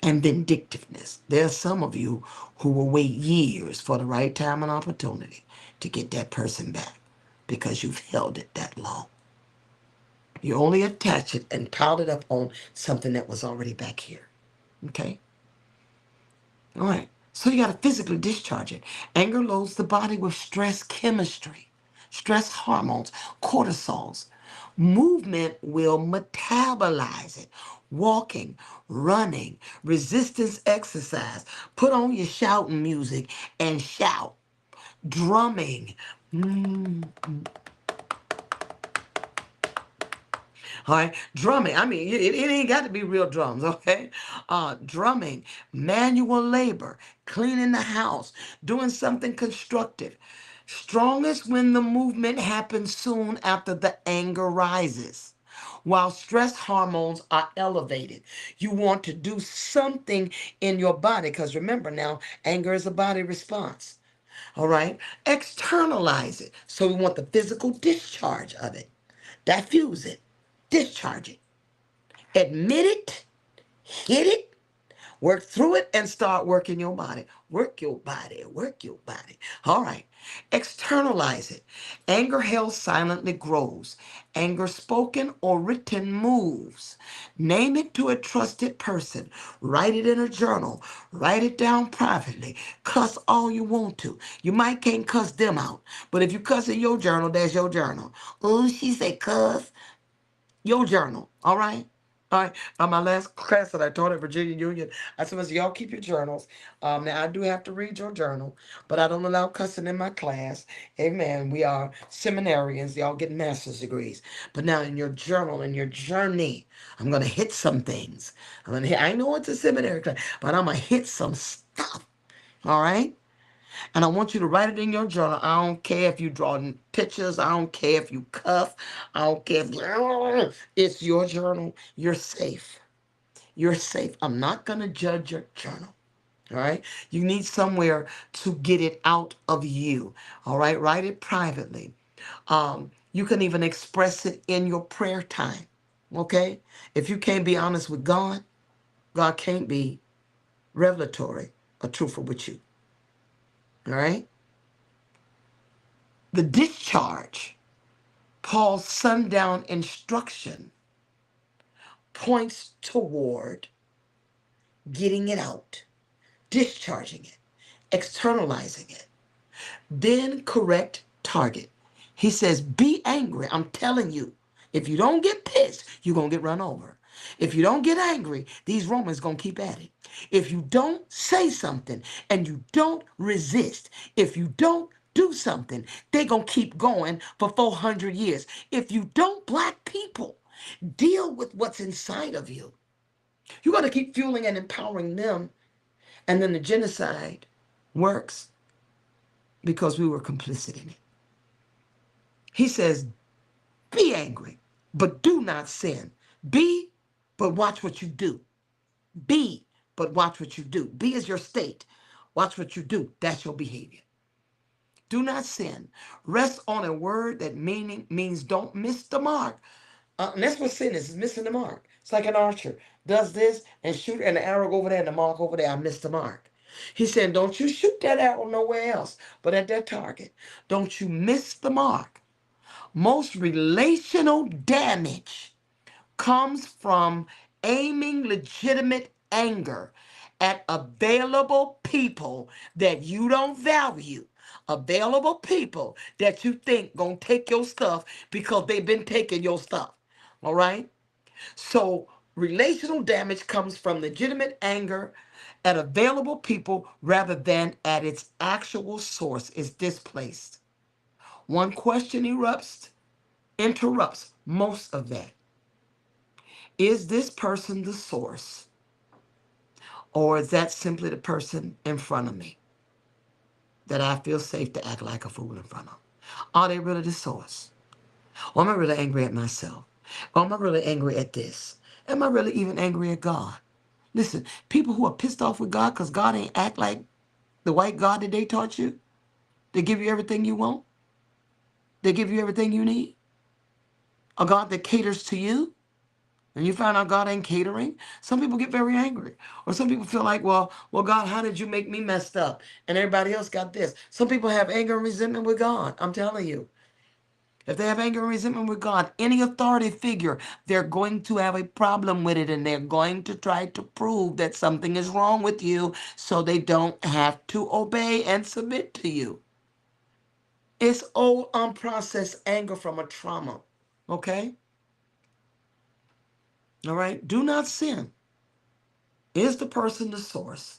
and vindictiveness. There are some of you who will wait years for the right time and opportunity to get that person back because you've held it that long. You only attach it and piled it up on something that was already back here. Okay? All right. So you got to physically discharge it. Anger loads the body with stress chemistry, stress hormones, cortisols. Movement will metabolize it. Walking, running, resistance exercise. Put on your shouting music and shout. Drumming. All right, drumming. I mean, it ain't got to be real drums, okay? Drumming, manual labor, cleaning the house, doing something constructive. Strongest when the movement happens soon after the anger rises. While stress hormones are elevated, you want to do something in your body because remember now, anger is a body response. All right, externalize it. So we want the physical discharge of it. Diffuse it. Discharge it. Admit it, hit it, Work through it and start working your body. Work your body. Work your body. All right. Externalize it. Anger held silently grows. Anger spoken or written moves. Name it to a trusted person. Write it in a journal. Write it down privately. Cuss all you want to. You might can't cuss them out. But if you cuss in your journal, there's your journal. Oh, she said cuss. Your journal. All right. All right. On my last class that I taught at Virginia Union, I said, "Listen, y'all keep your journals. Now I do have to read your journal, but I don't allow cussing in my class. Amen. We are seminarians. Y'all get master's degrees. But now in your journal, in your journey, I'm gonna hit some things. I'm gonna hit. I know it's a seminary class, but I'm gonna hit some stuff. All right. And I want you to write it in your journal. I don't care if you draw pictures. I don't care if you cuff. I don't care if you, it's your journal. You're safe. You're safe. I'm not going to judge your journal. All right. You need somewhere to get it out of you. All right. Write it privately. You can even express it in your prayer time. Okay. If you can't be honest with God, God can't be revelatory or truthful with you. All right. The discharge, Paul's sundown instruction, points toward getting it out, discharging it, externalizing it. Then correct target. He says, be angry. I'm telling you, if you don't get pissed, you're going to get run over. If you don't get angry, these Romans going to keep at it. If you don't say something and you don't resist, if you don't do something, they're going to keep going for 400 years. If you don't, black people, deal with what's inside of you. You got to keep fueling and empowering them. And then the genocide works because we were complicit in it. He says, be angry, but do not sin. Be, but watch what you do. Be, but watch what you do. Be is your state. Watch what you do. That's your behavior. Do not sin. Rest on a word that meaning means don't miss the mark. And that's what sin is missing the mark. It's like an archer does this and shoot and the arrow over there and the mark over there. I missed the mark. He said, don't you shoot that arrow nowhere else but at that target. Don't you miss the mark. Most relational damage comes from aiming legitimate anger at available people that you don't value. Available people that you think gonna take your stuff because they've been taking your stuff. All right? So relational damage comes from legitimate anger at available people rather than at its actual source is displaced. One question interrupts most of that. Is this person the source? Or is that simply the person in front of me that I feel safe to act like a fool in front of? Are they really the source? Or am I really angry at myself? Or am I really angry at this? Am I really even angry at God? Listen, people who are pissed off with God because God ain't act like the white God that they taught you, they give you everything you want, they give you everything you need, a God that caters to you, and you find out God ain't catering, some people get very angry. Or some people feel like, well, God, how did you make me messed up? And everybody else got this. Some people have anger and resentment with God. I'm telling you. If they have anger and resentment with God, any authority figure, they're going to have a problem with it and they're going to try to prove that something is wrong with you so they don't have to obey and submit to you. It's old unprocessed anger from a trauma. Okay? All right? Do not sin. Is the person the source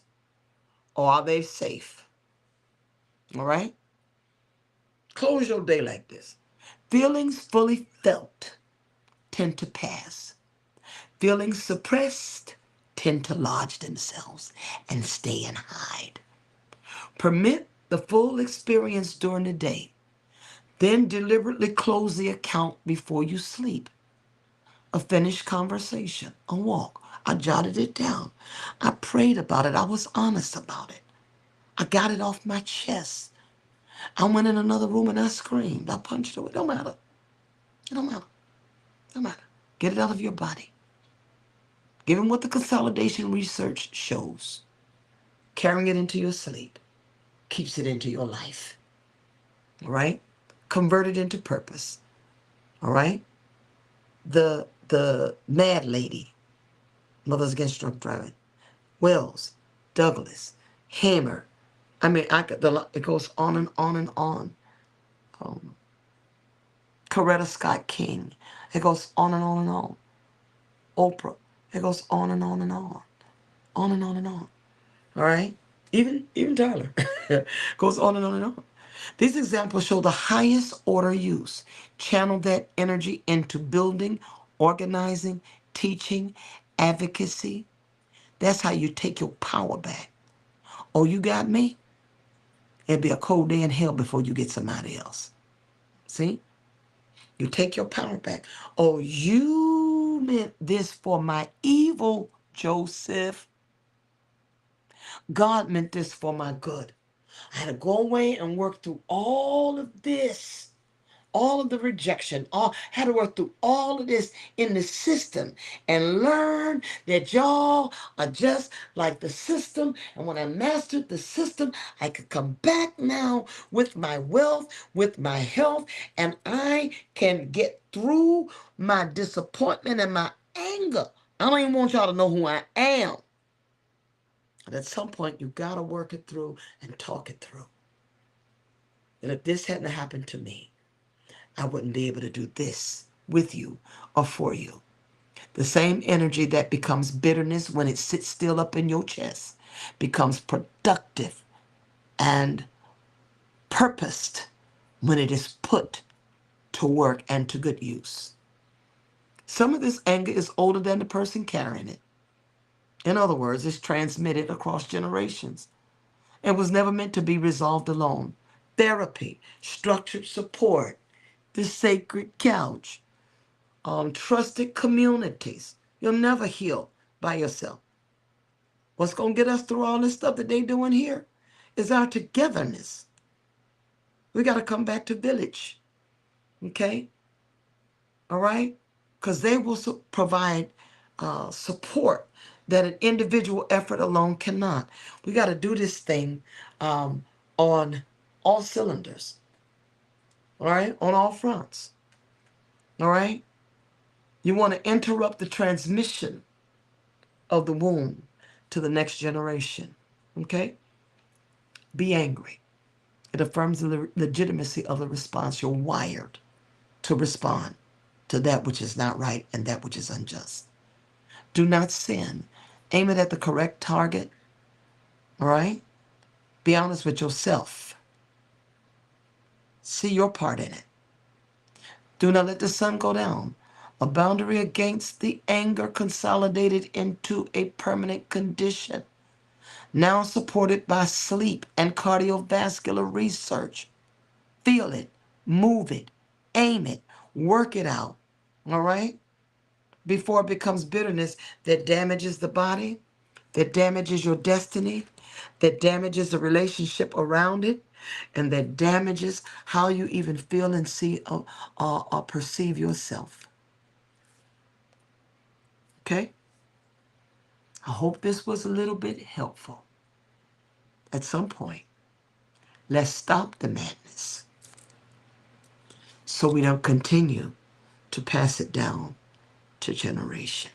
or are they safe? All right? Close your day like this. Feelings fully felt tend to pass. Feelings suppressed tend to lodge themselves and stay and hide. Permit the full experience during the day. Then deliberately close the account before you sleep. A finished conversation, a walk. I jotted it down. I prayed about it. I was honest about it. I got it off my chest. I went in another room and I screamed. I punched away. It don't matter. It don't matter. It don't matter. Get it out of your body. Given what the consolidation research shows, carrying it into your sleep keeps it into your life. All right? Convert it into purpose. All right? The mad lady, Mothers Against Drunk Driving, Wells, Douglas, Hammer. I mean, it goes on and on and on. Um, Coretta Scott King. It goes on and on and on. Oprah. It goes on and on and on. On and on and on. All right? Even Tyler. Goes on and on and on. These examples show the highest order use. Channel that energy into building, organizing, teaching, advocacy. That's how you take your power back. Oh, you got me? It'd be a cold day in hell before you get somebody else. See? You take your power back. Oh, you meant this for my evil, Joseph. God meant this for my good. I had to go away and work through all of this, all of the rejection, all had to work through all of this in the system and learn that y'all are just like the system. And when I mastered the system, I could come back now with my wealth, with my health, and I can get through my disappointment and my anger. I don't even want y'all to know who I am. But at some point, you got to work it through and talk it through. And if this hadn't happened to me, I wouldn't be able to do this with you or for you. The same energy that becomes bitterness when it sits still up in your chest becomes productive and purposed when it is put to work and to good use. Some of this anger is older than the person carrying it. In other words, it's transmitted across generations and was never meant to be resolved alone. Therapy, structured support, the sacred couch, trusted communities. You'll never heal by yourself. What's going to get us through all this stuff that they doing here is our togetherness. We got to come back to village, okay? All right? Because they will provide support that an individual effort alone cannot. We got to do this thing on all cylinders, all right? On all fronts, all right? You want to interrupt the transmission of the womb to the next generation. Okay? Be angry. It affirms the legitimacy of the response. You're wired to respond to that which is not right and that which is unjust. Do not sin. Aim it at the correct target. All right? Be honest with yourself. See your part in it. Do not let the sun go down. A boundary against the anger consolidated into a permanent condition, now supported by sleep and cardiovascular research. Feel it, move it, aim it, work it out, all right? Before it becomes bitterness that damages the body, that damages your destiny, that damages the relationship around it, and that damages how you even feel and see or perceive yourself. Okay? I hope this was a little bit helpful. At some point, let's stop the madness so we don't continue to pass it down to generation.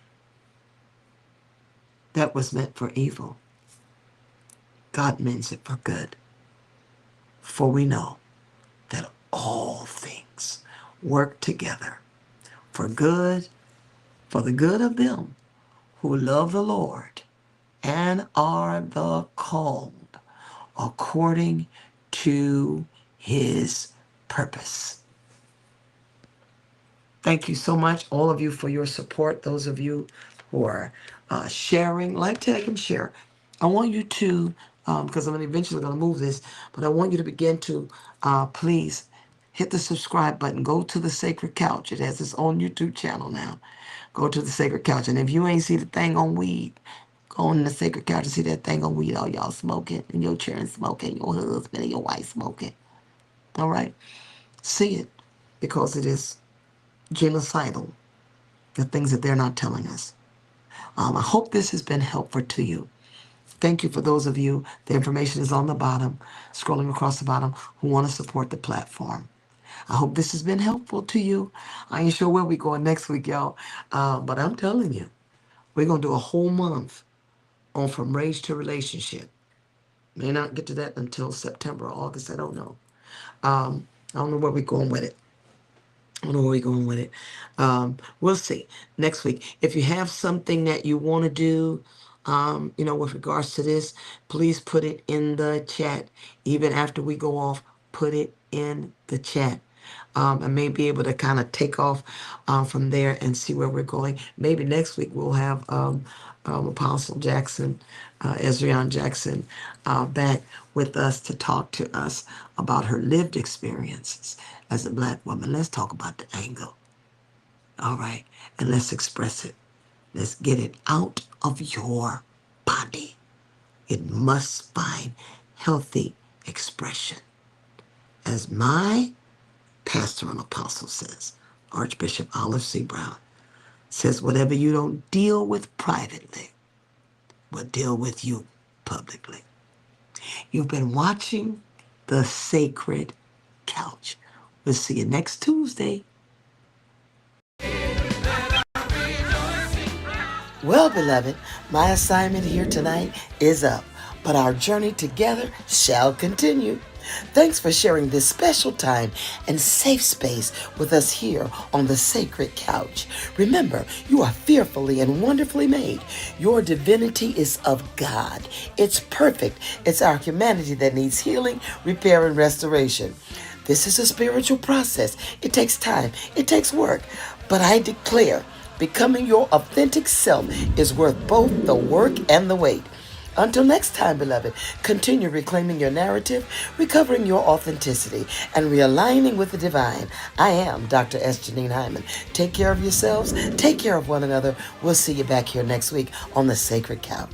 That was meant for evil. God means it for good. For we know that all things work together for good, for the good of them who love the Lord and are the called according to his purpose. Thank you so much, all of you, for your support. Those of you who are sharing, like, tag, and share. I want you to, because I'm eventually going to move this, but I want you to begin to please hit the subscribe button. Go to the Sacred Couch. It has its own YouTube channel now. Go to the Sacred Couch. And if you ain't see the thing on weed, go on the Sacred Couch and see that thing on weed. All y'all smoking, and your children smoking, your husband and your wife smoking. All right? See it, because it is genocidal, the things that they're not telling us. I hope this has been helpful to you. Thank you for those of you, the information is on the bottom, scrolling across the bottom, who want to support the platform. I hope this has been helpful to you. I ain't sure where we going next week, y'all. But I'm telling you, we're going to do a whole month on from rage to relationship. May not get to that until September or August. I don't know. I don't know where we're going with it. I don't know where we're going with it. We'll see next week. If you have something that you want to do, with regards to this, please put it in the chat. Even after we go off, put it in the chat. I may be able to kind of take off from there and see where we're going. Maybe next week we'll have Apostle Jackson, Ezrian Jackson, back with us to talk to us about her lived experiences as a black woman. Let's talk about the anger. All right. And let's express it. Let's get it out of your body. It must find healthy expression. As my pastor and apostle says, Archbishop Olive C. Brown says, whatever you don't deal with privately will deal with you publicly. You've been watching The Sacred Couch. We'll see you next Tuesday. Well, beloved, my assignment here tonight is up, but our journey together shall continue. Thanks for sharing this special time and safe space with us here on the Sacred Couch. Remember, you are fearfully and wonderfully made. Your divinity is of God. It's perfect. It's our humanity that needs healing, repair, and restoration. This is a spiritual process. It takes time. It takes work. But I declare, becoming your authentic self is worth both the work and the wait. Until next time, beloved, continue reclaiming your narrative, recovering your authenticity, and realigning with the divine. I am Dr. S. Janine Hyman. Take care of yourselves. Take care of one another. We'll see you back here next week on the Sacred Couch.